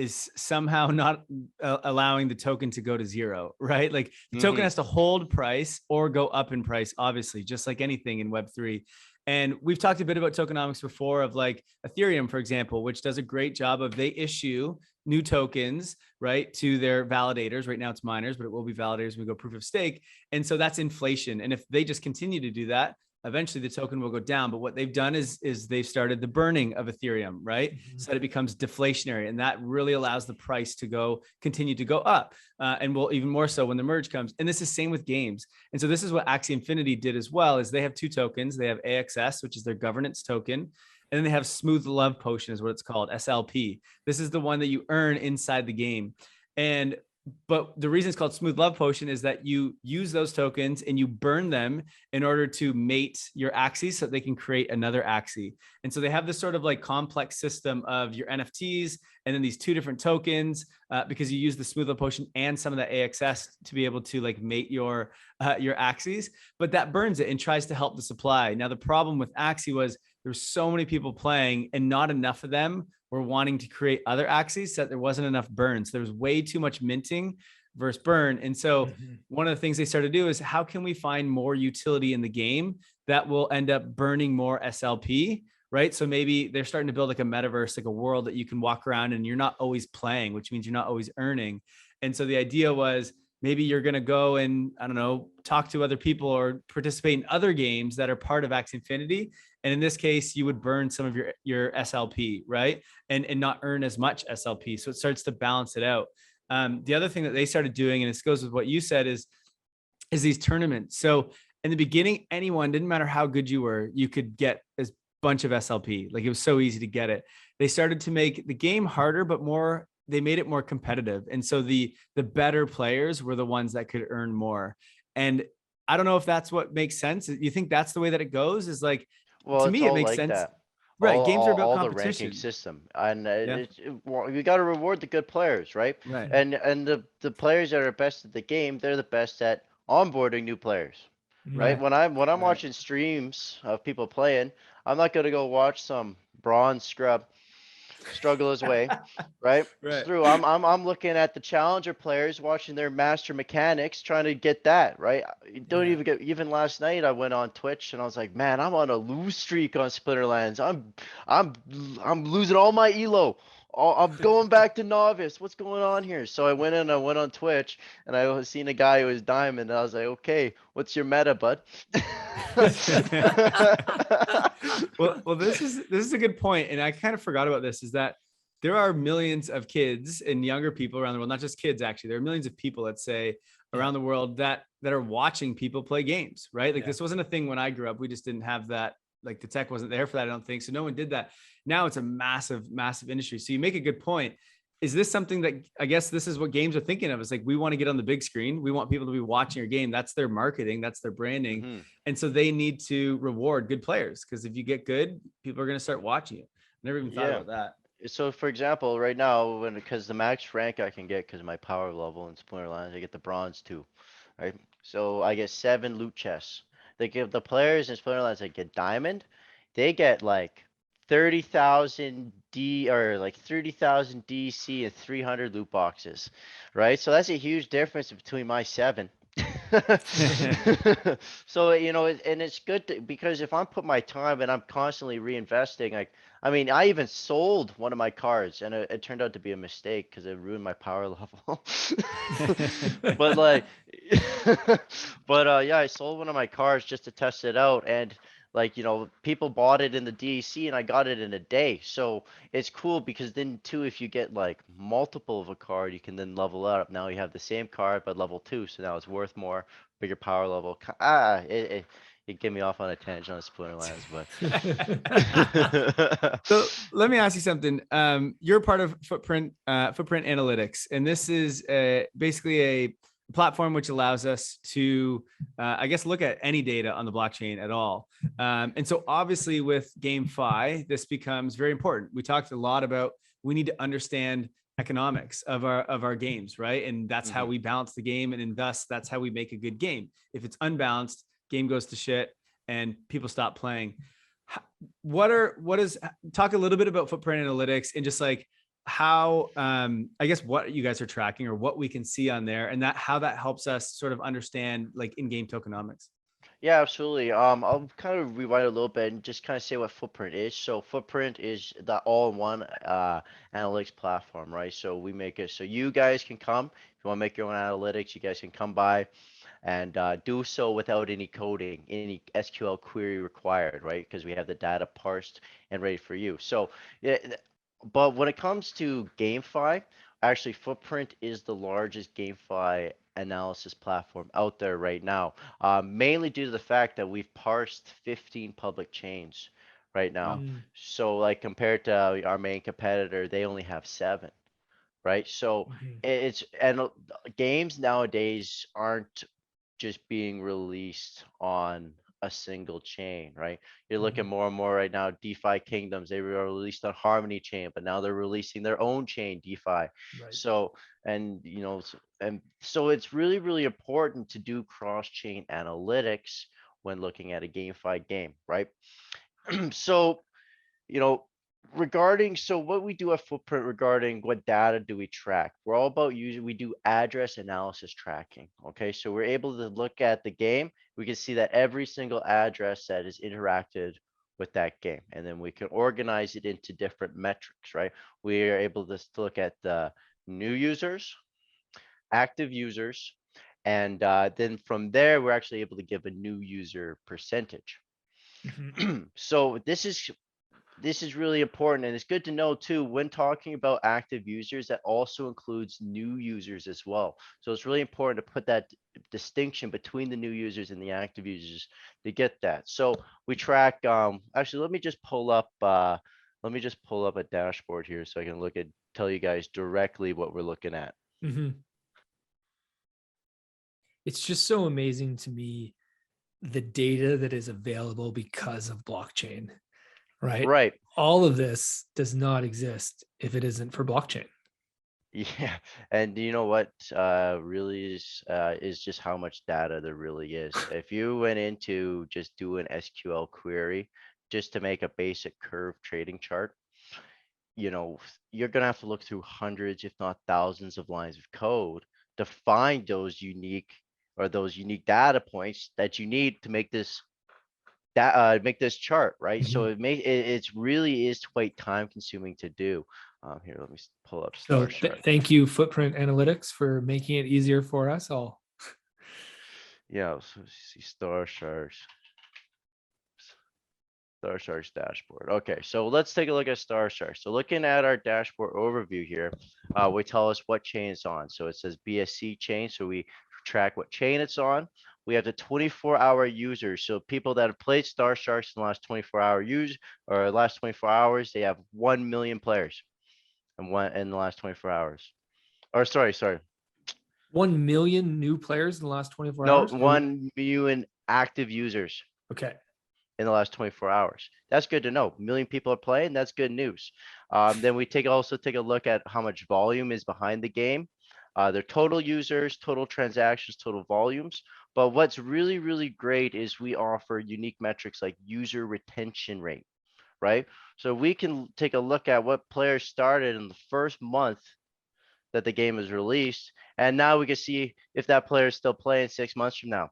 is somehow not allowing the token to go to zero, right? Like the token has to hold price or go up in price, obviously, just like anything in Web3. And we've talked a bit about tokenomics before, of like Ethereum, for example, which does a great job of, they issue new tokens, right, to their validators. Right now it's miners, but it will be validators when we go proof of stake. And so that's inflation. And if they just continue to do that, eventually the token will go down. But what they've done is they've started the burning of Ethereum, right? So that it becomes deflationary, and that really allows the price to continue to go up, and will even more so when the merge comes. And this is same with games. And so this is what Axie Infinity did as well, is they have two tokens. They have AXS, which is their governance token, and then they have Smooth Love Potion is what it's called, SLP. This is the one that you earn inside the game. But the reason it's called Smooth Love Potion is that you use those tokens and you burn them in order to mate your Axies so that they can create another Axie. And so they have this sort of like complex system of your NFTs and then these two different tokens, because you use the Smooth Love Potion and some of the AXS to be able to like mate your Axies. But that burns it and tries to help the supply. Now, the problem with Axie was there's so many people playing and not enough of them were wanting to create other Axies, so that there wasn't enough burn. So there was way too much minting versus burn. And so one of the things they started to do is, how can we find more utility in the game that will end up burning more SLP, right? So maybe they're starting to build like a metaverse, like a world that you can walk around and you're not always playing, which means you're not always earning. And so the idea was, maybe you're going to go and, I don't know, talk to other people or participate in other games that are part of Axie Infinity. And in this case, you would burn some of your SLP, right? And not earn as much SLP. So it starts to balance it out. The other thing that they started doing, and this goes with what you said, is these tournaments. So in the beginning, anyone, didn't matter how good you were, you could get a bunch of SLP. Like, it was so easy to get it. They started to make the game harder, but they made it more competitive. And so the better players were the ones that could earn more. And I don't know if that's what makes sense. You think that's the way that it goes? Is like, Well, to it's me, it all makes like sense. that. Right. Games are about All the competition. ranking system, and Yeah. you got to reward the good players, right? Right. And the players that are best at the game, they're the best at onboarding new players, right? Right. When I'm Right. watching streams of people playing, I'm not gonna go watch some bronze scrub struggle his way, right? Right. Through. I'm looking at the challenger players, watching their master mechanics, trying to get that, right? You don't Yeah. even get, even last night I went on Twitch and I was like, man, I'm on a lose streak on Splinterlands. I'm losing all my elo. I'm going back to novice. What's going on here? So I went on Twitch and I was seeing a guy who was diamond and I was like, okay, what's your meta, bud? Well, this is a good point, and I kind of forgot about this. Is that there are millions of kids and younger people around the world, not just kids, actually. There are millions of people, let's say, around the world that are watching people play games, right? Like, this wasn't a thing when I grew up. We just didn't have that. Like, the tech wasn't there for that, I don't think. So no one did that. Now it's a massive, massive industry. So you make a good point. Is this something that, I guess this is what games are thinking of? It's like, we want to get on the big screen. We want people to be watching your game. That's their marketing. That's their branding. And so they need to reward good players, because if you get good, people are going to start watching you. Never even thought about that. So for example, right now, because the max rank I can get because of my power level in Splinterlands, I get the bronze 2, right? So I get 7 loot chests. They give the players in Splinterlands that get diamond, they get like 30,000 30,000 DC and 300 loot boxes, right? So that's a huge difference between my 7. So, and it's good because if I'm put my time and I'm constantly reinvesting, like, I mean, I even sold one of my cards and it turned out to be a mistake because it ruined my power level. But like, yeah, I sold one of my cards just to test it out, and like, people bought it in the DEC and I got it in a day. So it's cool because then too, if you get like multiple of a card, you can then level up. Now you have the same card, but level 2. So now it's worth more, bigger power level. It get me off on a tangent on Splinterlands, but. So let me ask you something. You're part of Footprint Analytics, and this is basically a platform which allows us to, I guess, look at any data on the blockchain at all. And so obviously with GameFi, this becomes very important. We talked a lot about, we need to understand economics of our games, right? And that's how we balance the game, and thus that's how we make a good game. If it's unbalanced, game goes to shit and people stop playing. Talk a little bit about Footprint Analytics and just like, how I guess what you guys are tracking or what we can see on there, and that how that helps us sort of understand like in-game tokenomics. Yeah, absolutely. I'll kind of rewind a little bit and just kind of say what Footprint is. So Footprint is the all-in-one analytics platform, right? So we make it so you guys can come. If you want to make your own analytics, you guys can come by and do so without any coding, any SQL query required, right? Because we have the data parsed and ready for you. So, yeah, but when it comes to GameFi, actually Footprint is the largest GameFi analysis platform out there right now, mainly due to the fact that we've parsed 15 public chains right now. Mm, So, like compared to our main competitor, they only have 7, right? So mhm, it's and games nowadays aren't just being released on a single chain, right? You're looking mhm. more and more right now, DeFi Kingdoms, they were released on Harmony chain, but now they're releasing their own chain, DeFi. Right. So, and and so it's really, really important to do cross-chain analytics when looking at a GameFi game, right? So you know, regarding so what we do at Footprint regarding what data do we track? We're all about using we do address analysis tracking. Okay, so we're able to look at the game. We can see that every single address that is interacted with that game, and then we can organize it into different metrics, right? We are able to look at the new users, active users, and then from there, we're actually able to give a new user percentage. Mhm. So this is really important, and it's good to know too when talking about active users that also includes new users as well. So it's really important to put that distinction between the new users and the active users to get that. So we track actually let me just pull up a dashboard here so I can look at tell you guys directly what we're looking at. Mhm. It's just so amazing to me the data that is available because of blockchain, right? Right. All of this does not exist if it isn't for blockchain. Yeah, and you know what really is just how much data there really is. If you went into just do an SQL query just to make a basic curve trading chart, you're gonna have to look through hundreds, if not thousands of lines of code to find those unique data points that you need to make this chart, right? So Mhm. it's really is quite time consuming to do. Here, let me pull up So Star Chart. thank you, Footprint Analytics, for making it easier for us all. Yeah, so see Star Charts dashboard. Okay, so let's take a look at Star Charts. So looking at our dashboard overview here, we tell us what chain it's on. So it says BSC chain, so we track what chain it's on. We have the 24-hour users. So people that have played Star Sharks in the last 24-hour use or last 24 hours, they have 1 million players in the last 24 hours. Or sorry. 1 million new players in the last 24 No, hours? 1 million active users Okay. in the last 24 hours. That's good to know. A million people are playing. That's good news. Then we also take a look at how much volume is behind the game, their total users, total transactions, total volumes. But what's really, really great is we offer unique metrics like user retention rate, right? So we can take a look at what players started in the first month that the game is released, and now we can see if that player is still playing 6 months from now,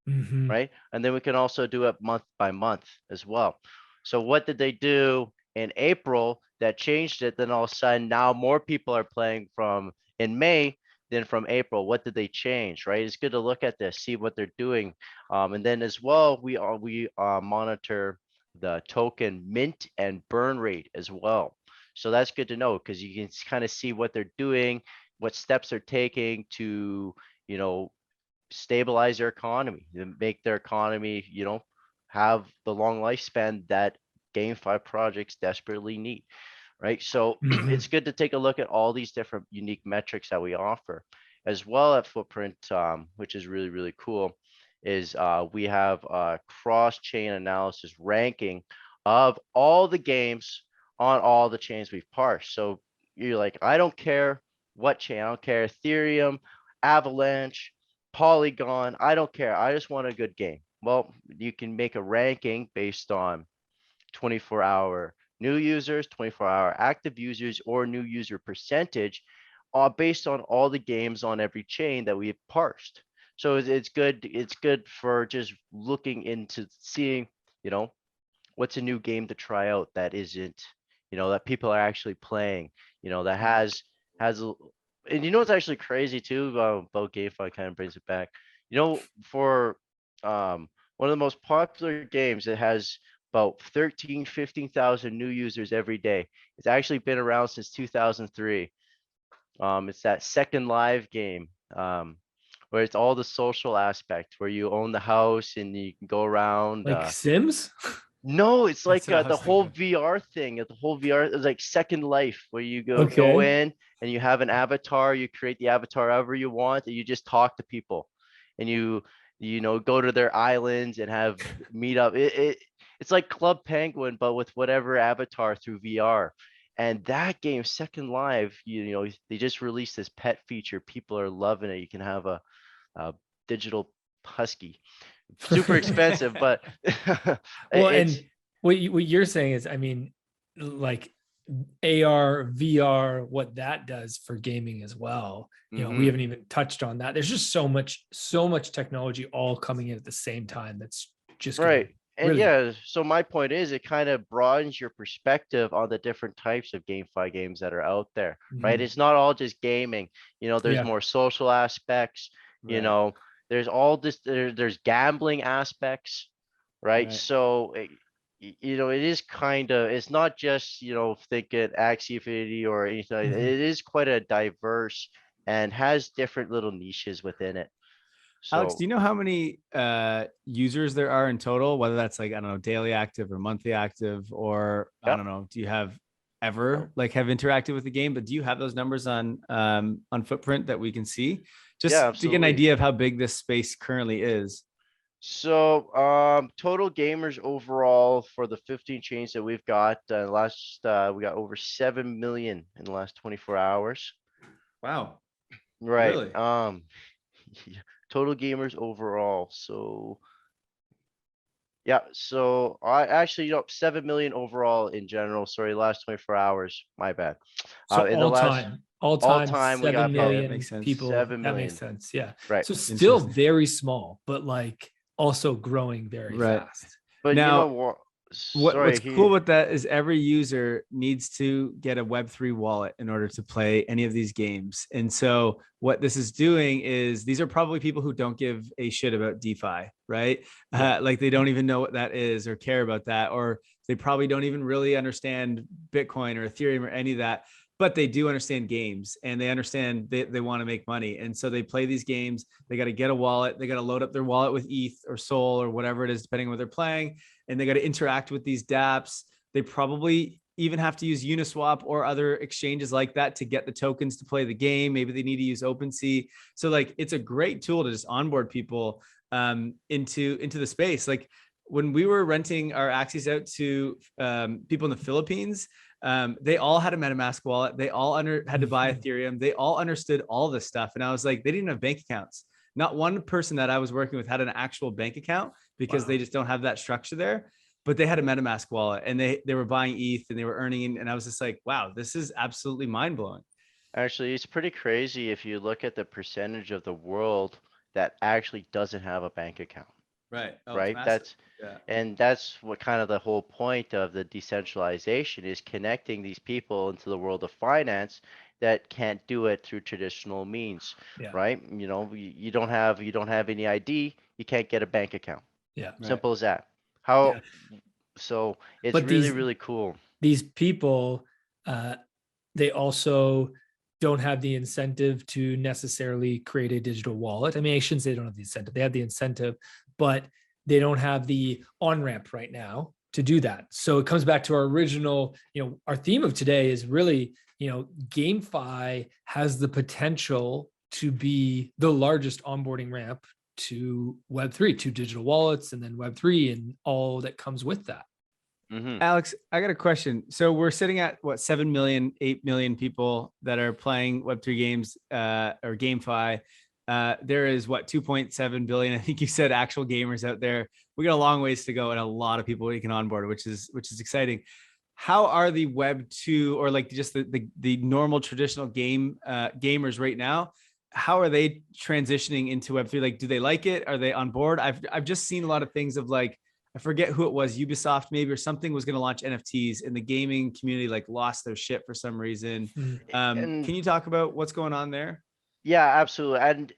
Mhm. right? And then we can also do it month by month as well. So what did they do in April that changed it? Then all of a sudden now more people are playing from in May than from April. What did they change, right? It's good to look at this, see what they're doing. And then as well, we monitor the token mint and burn rate as well. So that's good to know because you can kind of see what they're doing, what steps they're taking to, you know, stabilize their economy and make their economy, have the long lifespan that GameFi projects desperately need, right? So it's Mhm. good to take a look at all these different unique metrics that we offer, as well at Footprint, which is really, really cool, is we have cross-chain analysis ranking of all the games on all the chains we've parsed. So you're like, I don't care what chain, I don't care Ethereum, Avalanche, Polygon, I don't care. I just want a good game. Well, you can make a ranking based on 24-hour new users, 24-hour active users, or new user percentage, based on all the games on every chain that we've parsed. So it's good. It's good for just looking into seeing, you know, what's a new game to try out that isn't, that people are actually playing, that has a, and what's actually crazy too about GameFi, kind of brings it back. For one of the most popular games, it has about 15,000 new users every day. It's actually been around since 2003. It's that Second Live game, where it's all the social aspect, where you own the house and you can go around. Like Sims? No, it's like That's what I the was whole thinking. VR thing. The whole VR is like Second Life, where you go Okay. in and you have an avatar. You create the avatar however you want, and you just talk to people, and you go to their islands and have meet up. It's like Club Penguin, but with whatever avatar through VR. And that game, Second Life, they just released this pet feature. People are loving it. You can have a digital husky. Super expensive, but Well, it's and what you're saying is, I mean, like AR, VR, what that does for gaming as well. We haven't even touched on that. There's just so much technology all coming in at the same time. That's just right. And really, yeah, so my point is it kind of broadens your perspective on the different types of GameFi games that are out there, right? Mhm. It's not all just gaming. There's Yeah. more social aspects, you Right. know, there's all this, there's gambling aspects, right? Right. So, it is kind of, it's not just, thinking Axie Infinity or anything. It Mhm. is quite a diverse and has different little niches within it. Alex, do So, you know how many users there are in total? Whether that's like, I don't know, daily active or monthly active, or I yeah. don't know, do you have ever like have interacted with the game? But do you have those numbers on Footprint that we can see? Yeah, Just to get an absolutely. idea of how big this space currently is. So, total gamers overall for the 15 chains that we've got, we got over 7 million in the last 24 hours. Wow. Right. Really? Yeah, total gamers overall. So, yeah, so I actually, 7 million overall in general. Sorry, last 24 hours. My bad. So In the last all all time, time, we got 7 Yeah, about that makes million sense. people. 7 That makes million. sense. Yeah. Right. So still Interesting. very small, but like also growing very Right. fast. But you know Now, what? what's Sorry, cool he. with that is every user needs to get a Web3 wallet in order to play any of these games. And so what this is doing is these are probably people who don't give a shit about DeFi, right? Yeah. Like they don't even know what that is or care about that, or they probably don't even really understand Bitcoin or Ethereum or any of that, but they do understand games and they understand they want to make money. And so they play these games. They got to get a wallet. They got to load up their wallet with ETH or Sol or whatever it is, depending on what they're playing, and they got to interact with these dApps. They probably even have to use Uniswap or other exchanges like that to get the tokens to play the game. Maybe they need to use OpenSea. So like it's a great tool to just onboard people into the space. Like when we were renting our Axies out to people in the Philippines, they all had a MetaMask wallet. They all had to buy Ethereum. They all understood all this stuff. And I was like, they didn't have bank accounts. Not one person that I was working with had an actual bank account because they Wow. just don't have that structure there. But they had a MetaMask wallet and they were buying ETH and they were earning. And I was just like, wow, this is absolutely mind blowing. Actually, it's pretty crazy if you look at the percentage of the world that actually doesn't have a bank account, Right. Oh, it's right? massive. Yeah. That's what kind of the whole point of the decentralization is, connecting these people into the world of finance that can't do it through traditional means, Yeah. right? You don't have any ID, you can't get a bank account. Yeah. Right. Simple as that. Yeah. How so it's But really, really cool. these people, uh, they also don't have the incentive to necessarily create a digital wallet. I mean, I shouldn't say they don't have the incentive. They have the incentive, but they don't have the on-ramp right now to do that. So it comes back to our original, our theme of today is really, GameFi has the potential to be the largest onboarding ramp to Web3, to digital wallets, and then Web3 and all that comes with that. Hmm. Alex, I got a question. So we're sitting at what, 7 million, 8 million people that are playing Web3 games or GameFi. There is what, 2.7 billion, I think you said, actual gamers out there. We got a long ways to go and a lot of people we can onboard, which is exciting. how are the Web2 or like just the normal traditional gamers right now? How are they transitioning into Web3? Like, do they like it? Are they on board? I've just seen a lot of things of like, I forget who it was, Ubisoft maybe, or something was going to launch NFTs, and the gaming community like lost their shit for some reason. And Can you talk about what's going on there? yeah, absolutely. And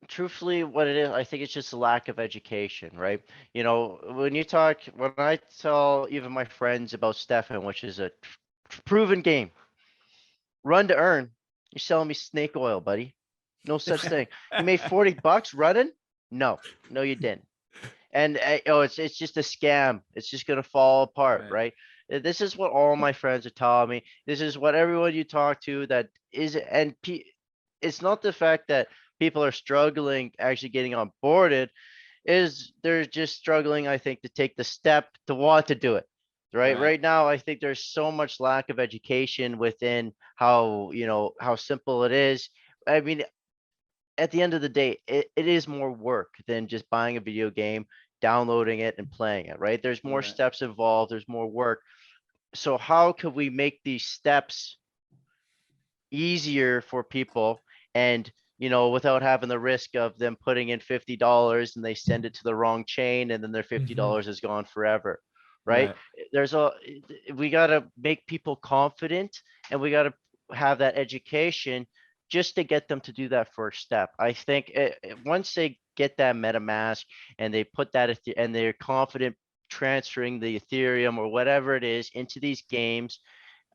truthfully, what it is, I think it's just a lack of education, right? When I tell even my friends about Stefan, which is a proven game, run to earn, you're selling me snake oil, buddy. No such thing. You made $40 running? No, no, you didn't. And it's just a scam. It's just gonna fall apart, right? This is what all my friends are telling me. This is what everyone you talk to that is, and it's not the fact that people are struggling actually getting onboarded, is they're just struggling, I think, to take the step to want to do it. Right now, I think there's so much lack of education within how simple it is. I mean, at the end of the day, it is more work than just buying a video game, downloading it and playing it, right? There's more steps involved, there's more work. So how could we make these steps easier for people, and without having the risk of them putting in $50 and they send it to the wrong chain and then their $50 is gone forever, right? We got to make people confident, and we got to have that education just to get them to do that first step. I think once they get that MetaMask and they put that and they're confident transferring the Ethereum or whatever it is into these games,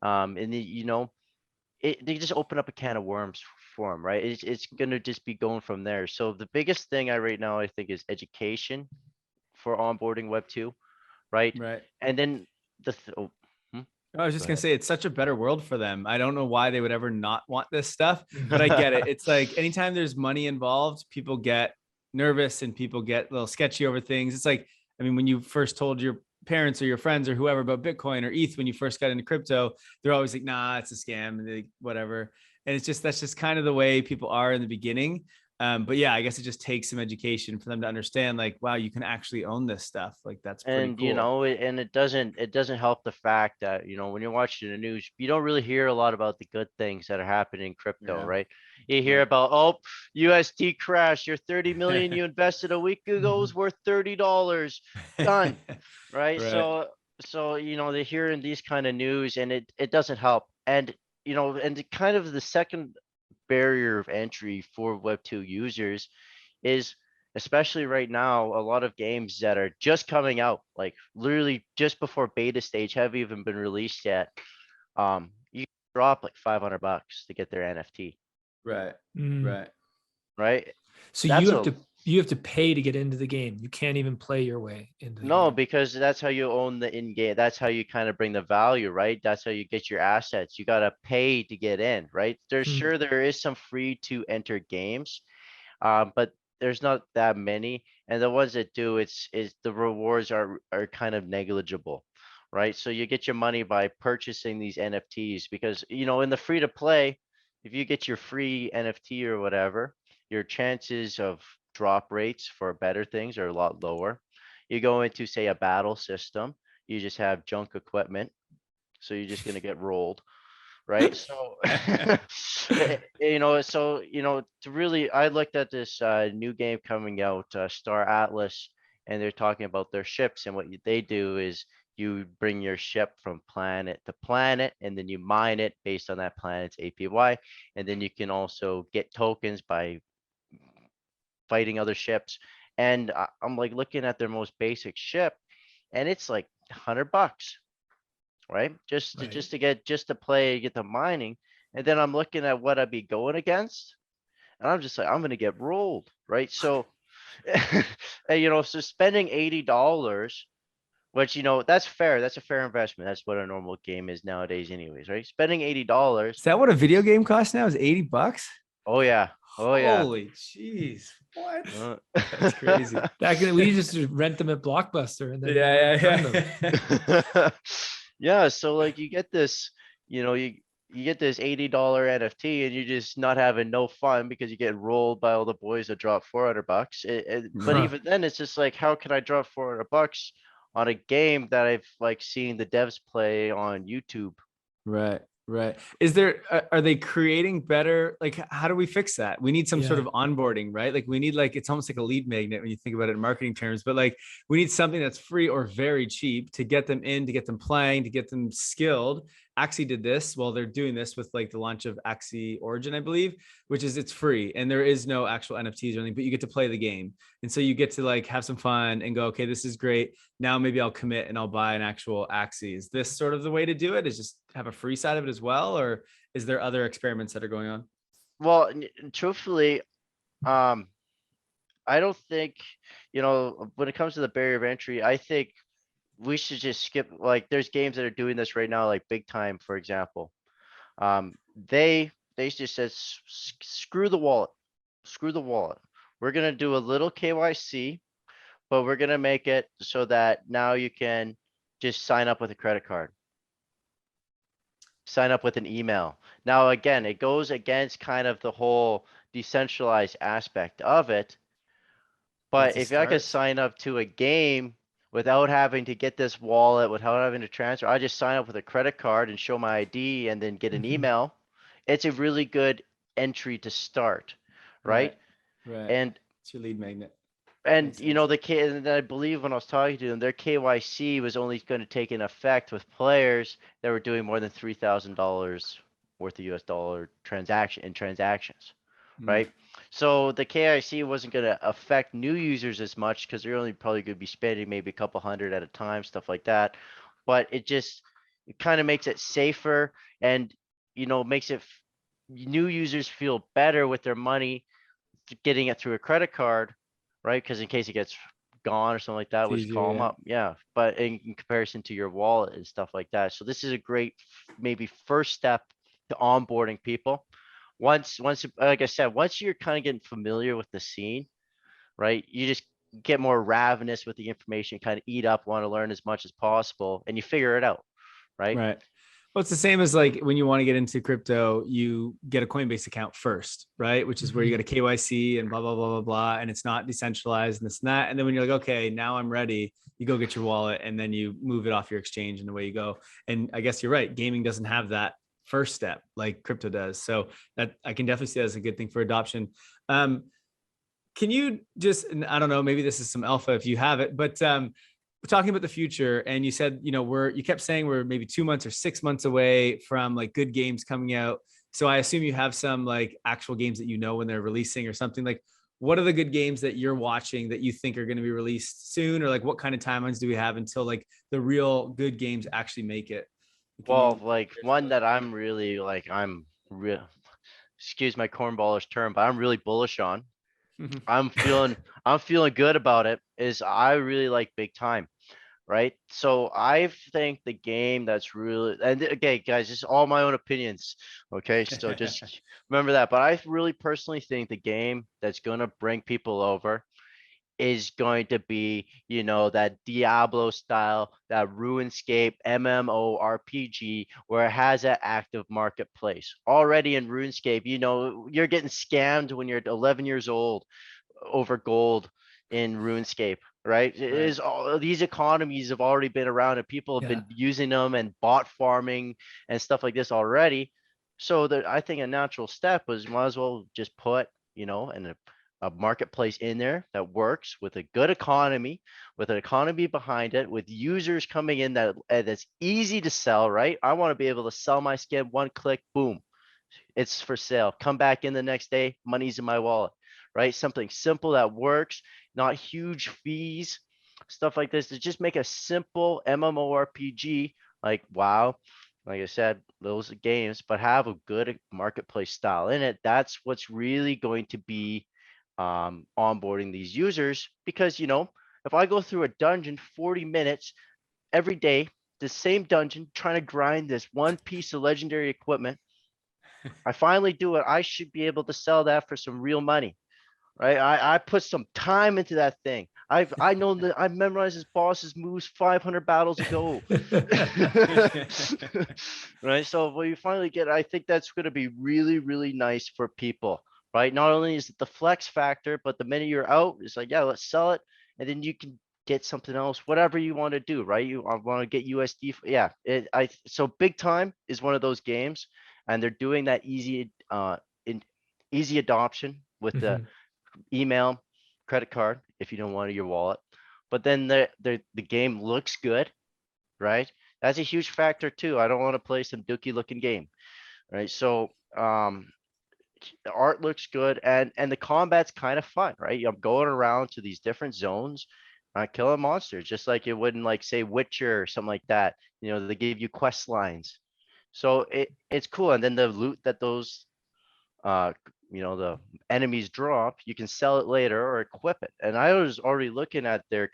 and they just open up a can of worms for them, right? It's gonna just be going from there. So the biggest thing right now, I think, is education for onboarding Web2, right? And then I was just going to say, it's such a better world for them. I don't know why they would ever not want this stuff, but I get it. It's like anytime there's money involved, people get nervous and people get a little sketchy over things. It's like, I mean, when you first told your parents or your friends or whoever about Bitcoin or ETH, when you first got into crypto, they're always like, nah, it's a scam and whatever. And that's just kind of the way people are in the beginning. But yeah, I guess it just takes some education for them to understand, like, wow, you can actually own this stuff. Like, that's pretty cool. And it doesn't help the fact that when you're watching the news, you don't really hear a lot about the good things that are happening in crypto, right? You hear about, USD crash, your 30 million you invested a week ago is worth $30, done, right? So they're hearing these kind of news, and it doesn't help. And kind of the second barrier of entry for Web2 users is, especially right now, a lot of games that are just coming out, like literally just before beta stage, haven't even been released yet. You drop like $500 to get their NFT. Right. So you have to pay to get into the game. You can't even play your way into the No, game. because that's how you own the in-game. That's how you kind of bring the value, right? That's how you get your assets. You gotta pay to get in, right? Sure there is some free to enter games, but there's not that many, and the ones that do, it's the rewards are kind of negligible, right? So you get your money by purchasing these NFTs, because in the free to play, if you get your free NFT or whatever, your chances of drop rates for better things are a lot lower. You go into, say, a battle system, you just have junk equipment, so you're just gonna get rolled, right? So to really, I looked at this new game coming out, Star Atlas, and they're talking about their ships, and what they do is you bring your ship from planet to planet, and then you mine it based on that planet's APY, and then you can also get tokens by fighting other ships. And I'm like looking at their most basic ship, and it's like $100, right? Just to play, get the mining. And then I'm looking at what I'd be going against, and I'm just like, I'm gonna get rolled, right? So so spending $80, which that's fair, that's a fair investment, that's what a normal game is nowadays anyways, right? Spending $80. Is that what a video game costs now? Is $80? Oh yeah. Holy jeez. What? That's crazy. Back then, we used to rent them at Blockbuster, and then Yeah, so like you get this, you get this $80 NFT, and you're just not having no fun because you get rolled by all the boys that drop $400. But even then, it's just like, how can I drop $400 on a game that I've like seen the devs play on YouTube. Right. Right. Is there, are they creating better? Like, how do we fix that? We need some sort Yeah. of onboarding, right? Like we need like, it's almost like a lead magnet when you think about it in marketing terms, but like we need something that's free or very cheap to get them in, to get them playing, to get them skilled. Axie did this. Well, they're doing this with like the launch of Axie Origin, I believe, which is it's free and there is no actual NFTs or anything, but you get to play the game. And so you get to like have some fun and go, okay, this is great. Now maybe I'll commit and I'll buy an actual Axie. Is this sort of the way to do it? Is just have a free side of it as well? Or is there other experiments that are going on? Well, truthfully, um, I don't think, when it comes to the barrier of entry, I think we should just skip, like, there's games that are doing this right now, like Big Time, for example. Um, they just said, screw the wallet, screw the wallet. We're gonna do a little KYC, but we're gonna make it so that now you can just sign up with a credit card. Sign up with an email. Now, again, it goes against kind of the whole decentralized aspect of it. But if I could sign up to a game without having to get this wallet, without having to transfer, I just sign up with a credit card and show my ID and then get an email. It's a really good entry to start, right? Right. And It's your lead magnet. and I believe when I was talking to them, their KYC was only going to take in effect with players that were doing more than $3,000 worth of US dollar transactions, right? So the KIC wasn't going to affect new users as much because they're only probably going to be spending maybe a couple hundred at a time, stuff like that. But it kind of makes it safer and, makes it new users feel better with their money getting it through a credit card, right? Because in case it gets gone or something like that, It's we'll just easier, call them yeah. up. Yeah. But in comparison to your wallet and stuff like that. So this is a great maybe first step to onboarding people. Once, like I said, once you're kind of getting familiar with the scene, right? You just get more ravenous with the information, kind of eat up, want to learn as much as possible, and you figure it out, right? Right. Well, it's the same as like when you want to get into crypto, you get a Coinbase account first, right? Which is where you get a KYC and blah, blah, blah, blah, blah. And it's not decentralized and this and that. And then when you're like, okay, now I'm ready, you go get your wallet and then you move it off your exchange and away you go. And I guess you're right. Gaming doesn't have that first step like crypto does. So that I can definitely see that as a good thing for adoption. Can you just, and I don't know, maybe this is some alpha if you have it, but we're talking about the future and you said, you kept saying we're maybe 2 months or 6 months away from like good games coming out. So I assume you have some like actual games that when they're releasing or something. Like what are the good games that you're watching that you think are going to be released soon? Or like what kind of timelines do we have until like the real good games actually make it? Well, like one that I'm really like, excuse my cornballish term, but I'm really bullish on. I'm feeling good about it is I really like Big Time, right? So I think the game that's really, and okay, guys, this is all my own opinions. Okay, so just remember that. But I really personally think the game that's gonna bring people over is going to be, that Diablo style, that RuneScape MMORPG where it has an active marketplace. Already in RuneScape, you're getting scammed when you're 11 years old over gold in RuneScape, right? It is all these economies have already been around and people have been using them and bot farming and stuff like this already. So I think a natural step was might as well just put, and a marketplace in there that works with a good economy, with an economy behind it, with users coming in that's easy to sell, right? I want to be able to sell my skin, one click, boom, it's for sale. Come back in the next day, money's in my wallet, right? Something simple that works, not huge fees, stuff like this to just make a simple MMORPG like WoW. Like I said, those are games, but have a good marketplace style in it. That's what's really going to be onboarding these users because, if I go through a dungeon 40 minutes every day, the same dungeon, trying to grind this one piece of legendary equipment, I finally do it. I should be able to sell that for some real money, right? I put some time into that thing. I know that I've memorized his boss's moves 500 battles ago. Right. So when you finally get, I think that's going to be really, really nice for people, right? Not only is it the flex factor, but the minute you're out, it's like, yeah, let's sell it. And then you can get something else, whatever you want to do, right? You want to get USD. Yeah, so Big Time is one of those games, and they're doing that easy adoption with the Mhm. email, credit card if you don't want your wallet. But then the game looks good, right? That's a huge factor too. I don't want to play some dookie looking game, right? So the art looks good, and the combat's kind of fun, right? I'm going around to these different zones, killing monsters, just like it would in like say Witcher or something like that. They give you quest lines, so it's cool. And then the loot that those uh the enemies drop, you can sell it later or equip it. And I was already looking at their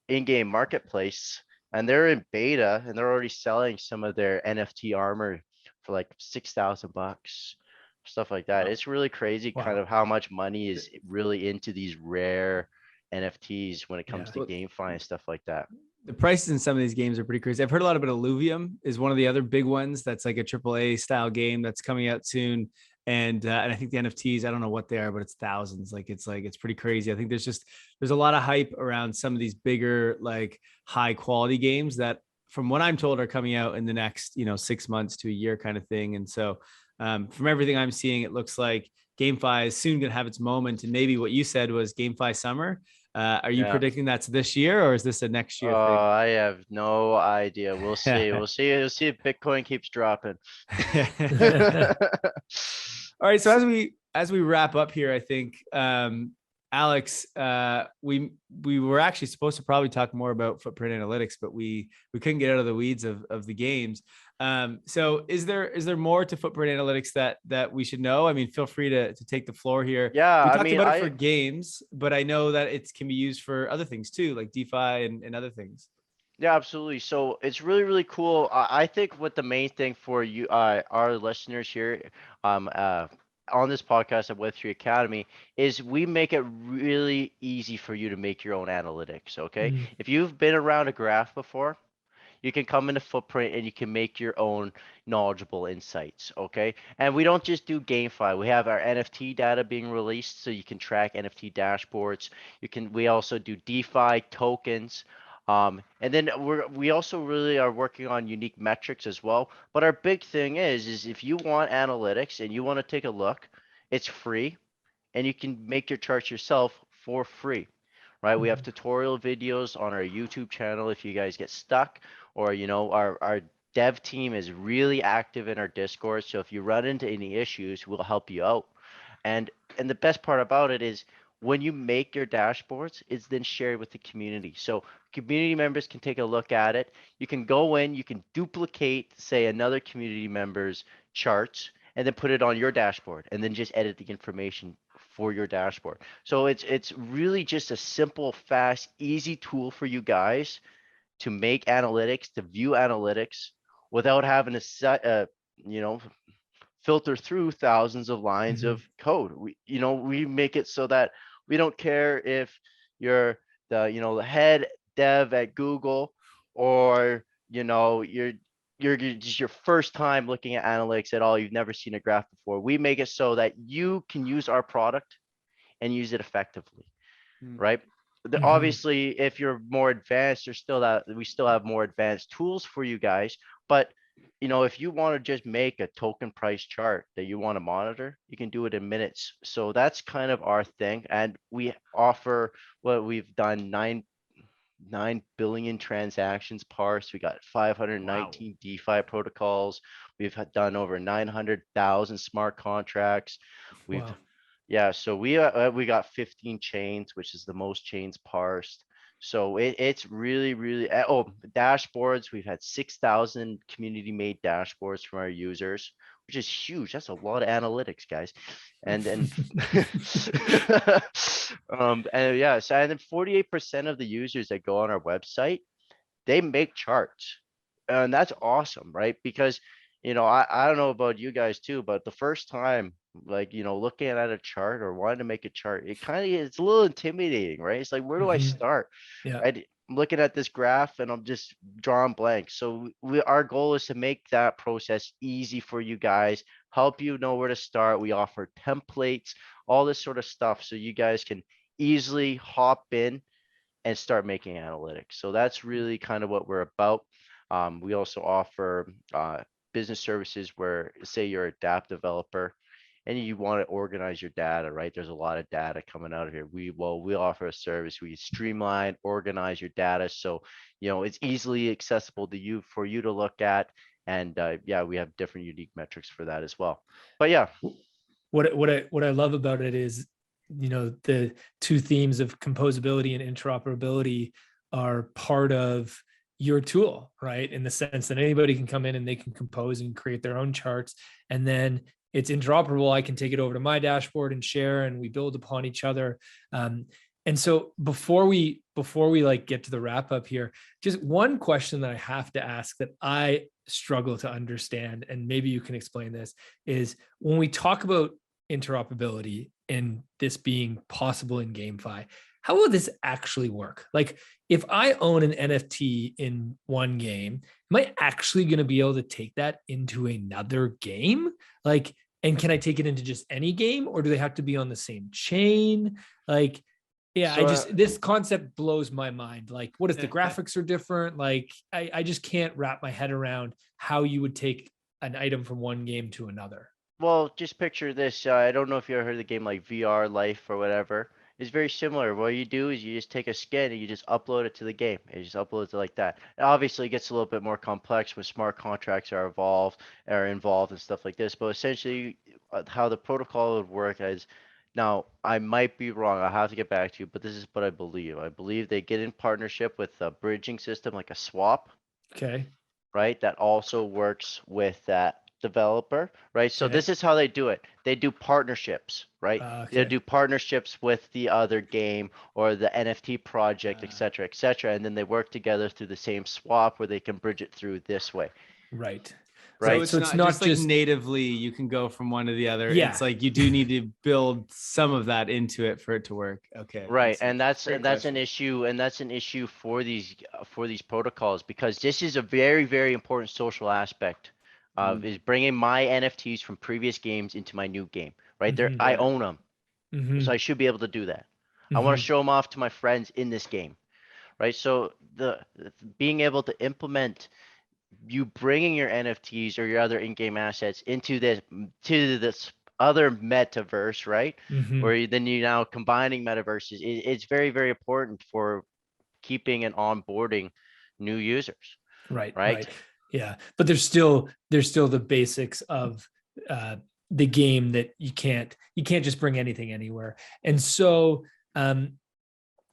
in-game marketplace, and they're in beta, and they're already selling some of their NFT armor for like $6,000, stuff like that. Wow. It's really crazy kind Wow. of how much money is really into these rare NFTs when it comes Yeah. to GameFi and stuff like that. The prices in some of these games are pretty crazy. I've heard a lot about Illuvium is one of the other big ones. That's like a AAA style game that's coming out soon. And I think the NFTs, I don't know what they are, but it's thousands. It's pretty crazy. I think there's a lot of hype around some of these bigger, like high quality games that, from what I'm told, are coming out in the next 6 months to a year kind of thing. And so from everything I'm seeing, it looks like GameFi is soon going to have its moment. And maybe what you said was GameFi summer. Are you Yeah. predicting that's this year, or is this a next year thing? I have no idea. We'll see. We'll see if Bitcoin keeps dropping. All right. So as we wrap up here, I think Alex, we were actually supposed to probably talk more about footprint analytics, but we couldn't get out of the weeds of the games. So is there more to footprint analytics that we should know? I mean, feel free to take the floor here. Yeah, We I talked mean, about it for games, but I know that it can be used for other things too, like DeFi and other things. yeah, absolutely. So it's really, really cool. I think what the main thing for you, our listeners here, on this podcast at Web3 Academy, is we make it really easy for you to make your own analytics. Okay, Mhm. if you've been around a graph before, you can come into Footprint and you can make your own knowledgeable insights. Okay, and we don't just do GameFi. We have our NFT data being released, so you can track NFT dashboards. We also do DeFi tokens. And then we also really are working on unique metrics as well. But our big thing is if you want analytics and you want to take a look, it's free, and you can make your charts yourself for free, right? We have Mhm. tutorial videos on our YouTube channel if you guys get stuck, or our dev team is really active in our Discord. So if you run into any issues, we'll help you out. And and the best part about it is when you make your dashboards, it's then shared with the community. So community members can take a look at it. You can go in, you can duplicate, say, another community member's charts, and then put it on your dashboard, and then just edit the information for your dashboard. So it's really just a simple, fast, easy tool for you guys to make analytics, to view analytics without having to you know, filter through thousands of lines Mhm. of code. We make it so that we don't care if you're the head dev at Google, or you're just your first time looking at analytics at all. You've never seen a graph before. We make it so that you can use our product and use it effectively, Hmm. right? Mhm. Obviously, if you're more advanced, we still have more advanced tools for you guys. But if you want to just make a token price chart that you want to monitor, you can do it in minutes. So that's kind of our thing, and we offer what we've done 9 billion transactions parsed. We got Wow. 519 DeFi protocols. We've done over 900,000 smart contracts. We've Wow. Yeah, so we got 15 chains, which is the most chains parsed. So it's really, really. Oh, dashboards. We've had 6,000 community made dashboards from our users, which is huge. That's a lot of analytics, guys. And and yeah, so and then 48% of the users that go on our website, they make charts, and that's awesome, right? Because I don't know about you guys too, but the first time, like, looking at a chart or wanting to make a chart, it's a little intimidating, right? It's like, where do I Mhm. start? Yeah. Right? I'm looking at this graph and I'm just drawing blank. So our goal is to make that process easy for you guys, help you know where to start. We offer templates, all this sort of stuff, so you guys can easily hop in and start making analytics. So that's really kind of what we're about. We also offer business services where, say you're a DApp developer and you want to organize your data, right? There's a lot of data coming out of here. We offer a service. We streamline, organize your data, so it's easily accessible to you for you to look at. And yeah, we have different unique metrics for that as well. But yeah, what I love about it is, the two themes of composability and interoperability are part of your tool, right? In the sense that anybody can come in and they can compose and create their own charts, and then it's interoperable. I can take it over to my dashboard and share, and we build upon each other. And so before we like get to the wrap up here, just one question that I have to ask that I struggle to understand, and maybe you can explain this, is when we talk about interoperability and this being possible in GameFi, how will this actually work? Like, if I own an NFT in one game, am I actually going to be able to take that into another game? Like, and can I take it into just any game, or do they have to be on the same chain? Like, yeah, So, this concept blows my mind. Like, what if the graphics are different? Like, I just can't wrap my head around how you would take an item from one game to another. well, just picture this. I don't know if you ever heard of the game like VR Life or whatever. It's very similar. What you do is you just take a skin and you just upload it to the game. And you just upload it like that. It obviously gets a little bit more complex when smart contracts are involved and stuff like this. But essentially, how the protocol would work is, now I might be wrong. I'll have to get back to you, but this is what I believe. I believe they get in partnership with a bridging system like a swap, Okay. right? That also works with that developer, right? So Okay. this is how they do it. They do partnerships, right? They Okay. do partnerships with the other game or the NFT project, et cetera, and then they work together through the same swap where they can bridge it through this way, Right. right? So it's not just like natively you can go from one to the other. Yeah. It's like you do need to build some of that into it for it to work. Okay. Right, and that's Great question. an issue for these protocols, because this is a very, very important social aspect of is bringing my NFTs from previous games into my new game, right? There, I own them, so I should be able to do that. I want to show them off to my friends in this game, right? So the being able to implement you bringing your NFTs or your other in-game assets into this other metaverse, right? Then you now combining metaverses. It's very, very important for keeping and onboarding new users, Right. right? Yeah. But there's still the basics of the game that you can't just bring anything anywhere. And so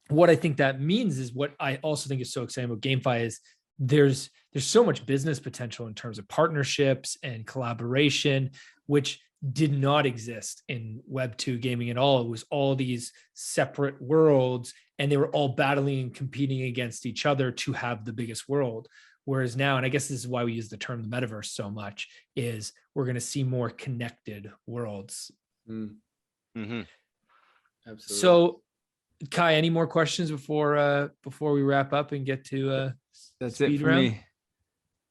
what I think that means is, what I also think is so exciting about GameFi is there's so much business potential in terms of partnerships and collaboration, which did not exist in Web2 gaming at all. It was all these separate worlds, and they were all battling and competing against each other to have the biggest world. Whereas now, and I guess this is why we use the term the metaverse so much, is we're going to see more connected worlds. Absolutely. So, Kai, any more questions before we wrap up and get to that's it for round? me.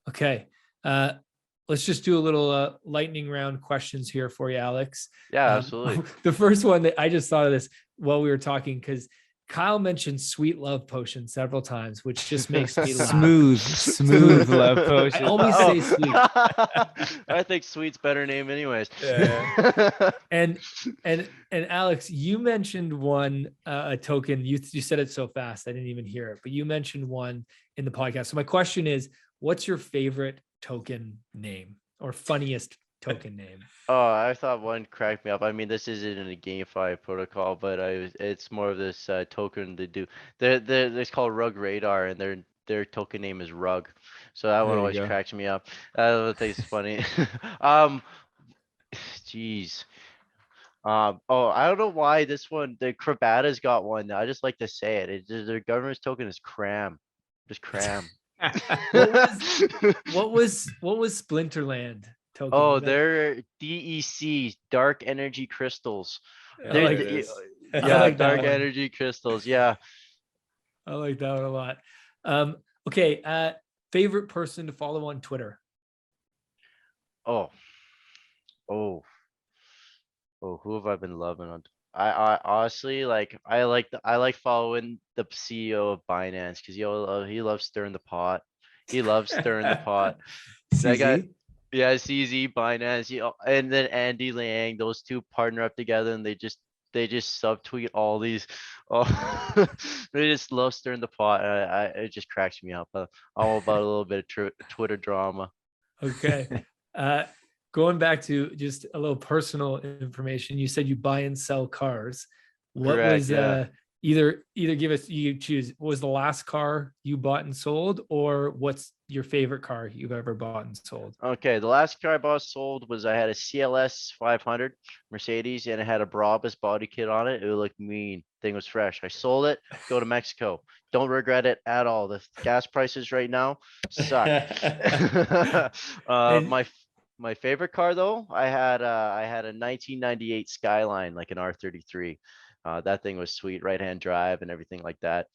Okay. Let's just do a little lightning round questions here for you, Alex. Yeah, absolutely. The first one that I just thought of this while we were talking, because Kyle mentioned sweet love potion several times, which just makes me laugh. Smooth love potion. I always say sweet. I think sweet's better name anyways. And Alex, you mentioned one a token. You said it so fast I didn't even hear it, but you mentioned one in the podcast. So my question is, what's your favorite token name or funniest token name? Oh, I thought one cracked me up. I mean, this isn't in a GameFi protocol, but it's more of this token they do. It's called Rug Radar, and their token name is Rug. So that one always cracks me up. I think it's funny. Jeez. Oh, I don't know why this one, the Crabata's got one. I just like to say it. Their government's token is Cram. Just Cram. What was Splinterland token? Oh, they're DEC, Dark Energy Crystals. Dark Energy Crystals. Yeah. I like that one a lot. Okay. Favorite person to follow on Twitter? Oh, who have I been loving on? I honestly like I like following the CEO of Binance because he loves stirring the pot. He loves stirring the pot. That guy, CZ. yeah, CZ, Binance, and then Andy Liang. Those two partner up together, and they just subtweet all these. Oh, they just love stirring the pot. It just cracks me up. I'm all about a little bit of Twitter drama. Okay. Going back to just a little personal information, you said you buy and sell cars. What Correct, was yeah. either give us, you choose, what was the last car you bought and sold, or what's your favorite car you've ever bought and sold? Okay, the last car I bought sold was I had a CLS 500 Mercedes and it had a Brabus body kit on it. It looked mean. Thing was fresh. I sold it. Go to Mexico. Don't regret it at all. The gas prices right now suck. And My favorite car though, I had a 1998 Skyline, like an R33. That thing was sweet, right-hand drive and everything like that.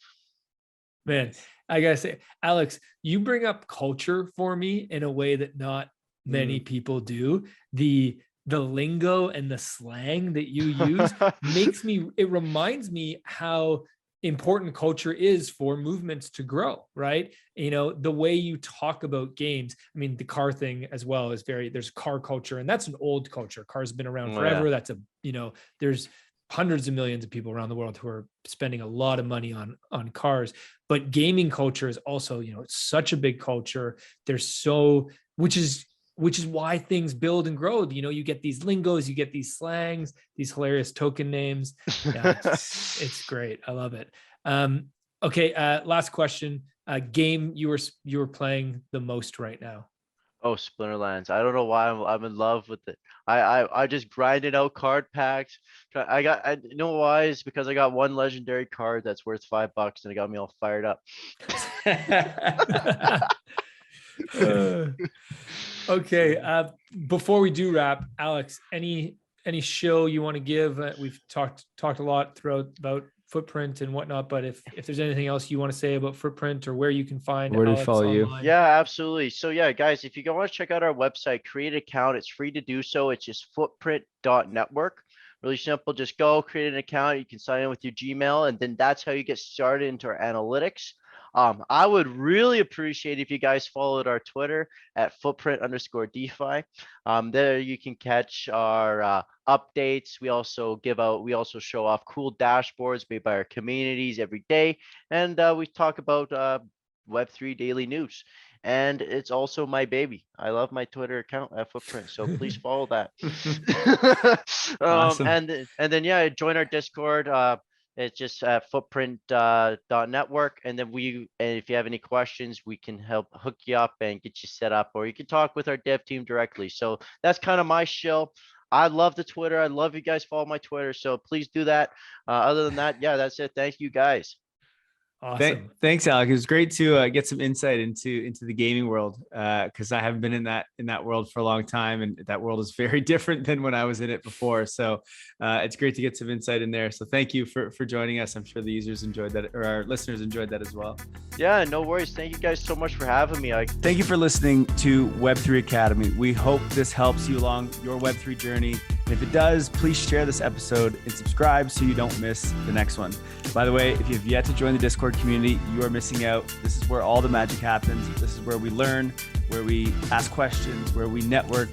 man, I gotta say, Alex, you bring up culture for me in a way that not many people do. The lingo and the slang that you use it reminds me how important culture is for movements to grow, right? You know, the way you talk about games. I mean, the car thing as well is there's car culture, and that's an old culture. Cars have been around forever. Yeah. That's there's hundreds of millions of people around the world who are spending a lot of money on cars. But gaming culture is also, it's such a big culture. Which is why things build and grow. You get these lingos, you get these slangs, these hilarious token names. Yeah, it's great. I love it. Okay. Last question. Game you were playing the most right now? Oh, Splinterlands. I don't know why I'm in love with it. I just grinded out card packs. I you know why? It's because I got one legendary card that's worth $5 and it got me all fired up. Okay. Before we do wrap, Alex, any show you want to give? We've talked a lot throughout about Footprint and whatnot, but if there's anything else you want to say about Footprint or where you can find Where do you Alex follow you? online. Yeah, absolutely. So yeah, guys, if you want to check out our website, create an account. It's free to do so. It's just footprint.network. Really simple. Just go create an account. You can sign in with your Gmail, and then that's how you get started into our analytics. I would really appreciate if you guys followed our Twitter at footprint_DeFi. There you can catch our updates. We also show off cool dashboards made by our communities every day. And we talk about Web3 daily news. And it's also my baby. I love my Twitter account at Footprint, so please follow that. Awesome. And then yeah, join our Discord. It's just footprint.network. And then if you have any questions, we can help hook you up and get you set up, or you can talk with our dev team directly. So that's kind of my shill. I love the Twitter. I love you guys follow my Twitter. So please do that. Other than that, yeah, that's it. Thank you guys. Awesome. Thanks, Alec. It was great to get some insight into the gaming world, because I haven't been in that world for a long time, and that world is very different than when I was in it before. So it's great to get some insight in there. So thank you for joining us. I'm sure the users enjoyed that, or our listeners enjoyed that as well. Yeah, no worries. Thank you guys so much for having me. Thank you for listening to Web3 Academy. We hope this helps you along your Web3 journey. And if it does, please share this episode and subscribe so you don't miss the next one. By the way, if you've yet to join the Discord community, you are missing out. This is where all the magic happens. This is where we learn, where we ask questions, where we network.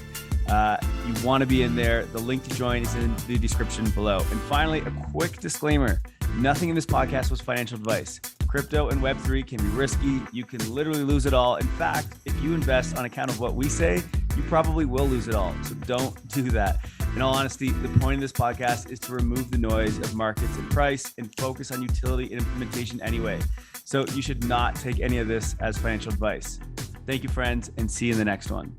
You want to be in there. The link to join is in the description below. And finally, a quick disclaimer. Nothing in this podcast was financial advice. Crypto and Web3 can be risky. You can literally lose it all. In fact, if you invest on account of what we say, you probably will lose it all. So don't do that. In all honesty, the point of this podcast is to remove the noise of markets and price and focus on utility and implementation anyway. So you should not take any of this as financial advice. Thank you, friends, and see you in the next one.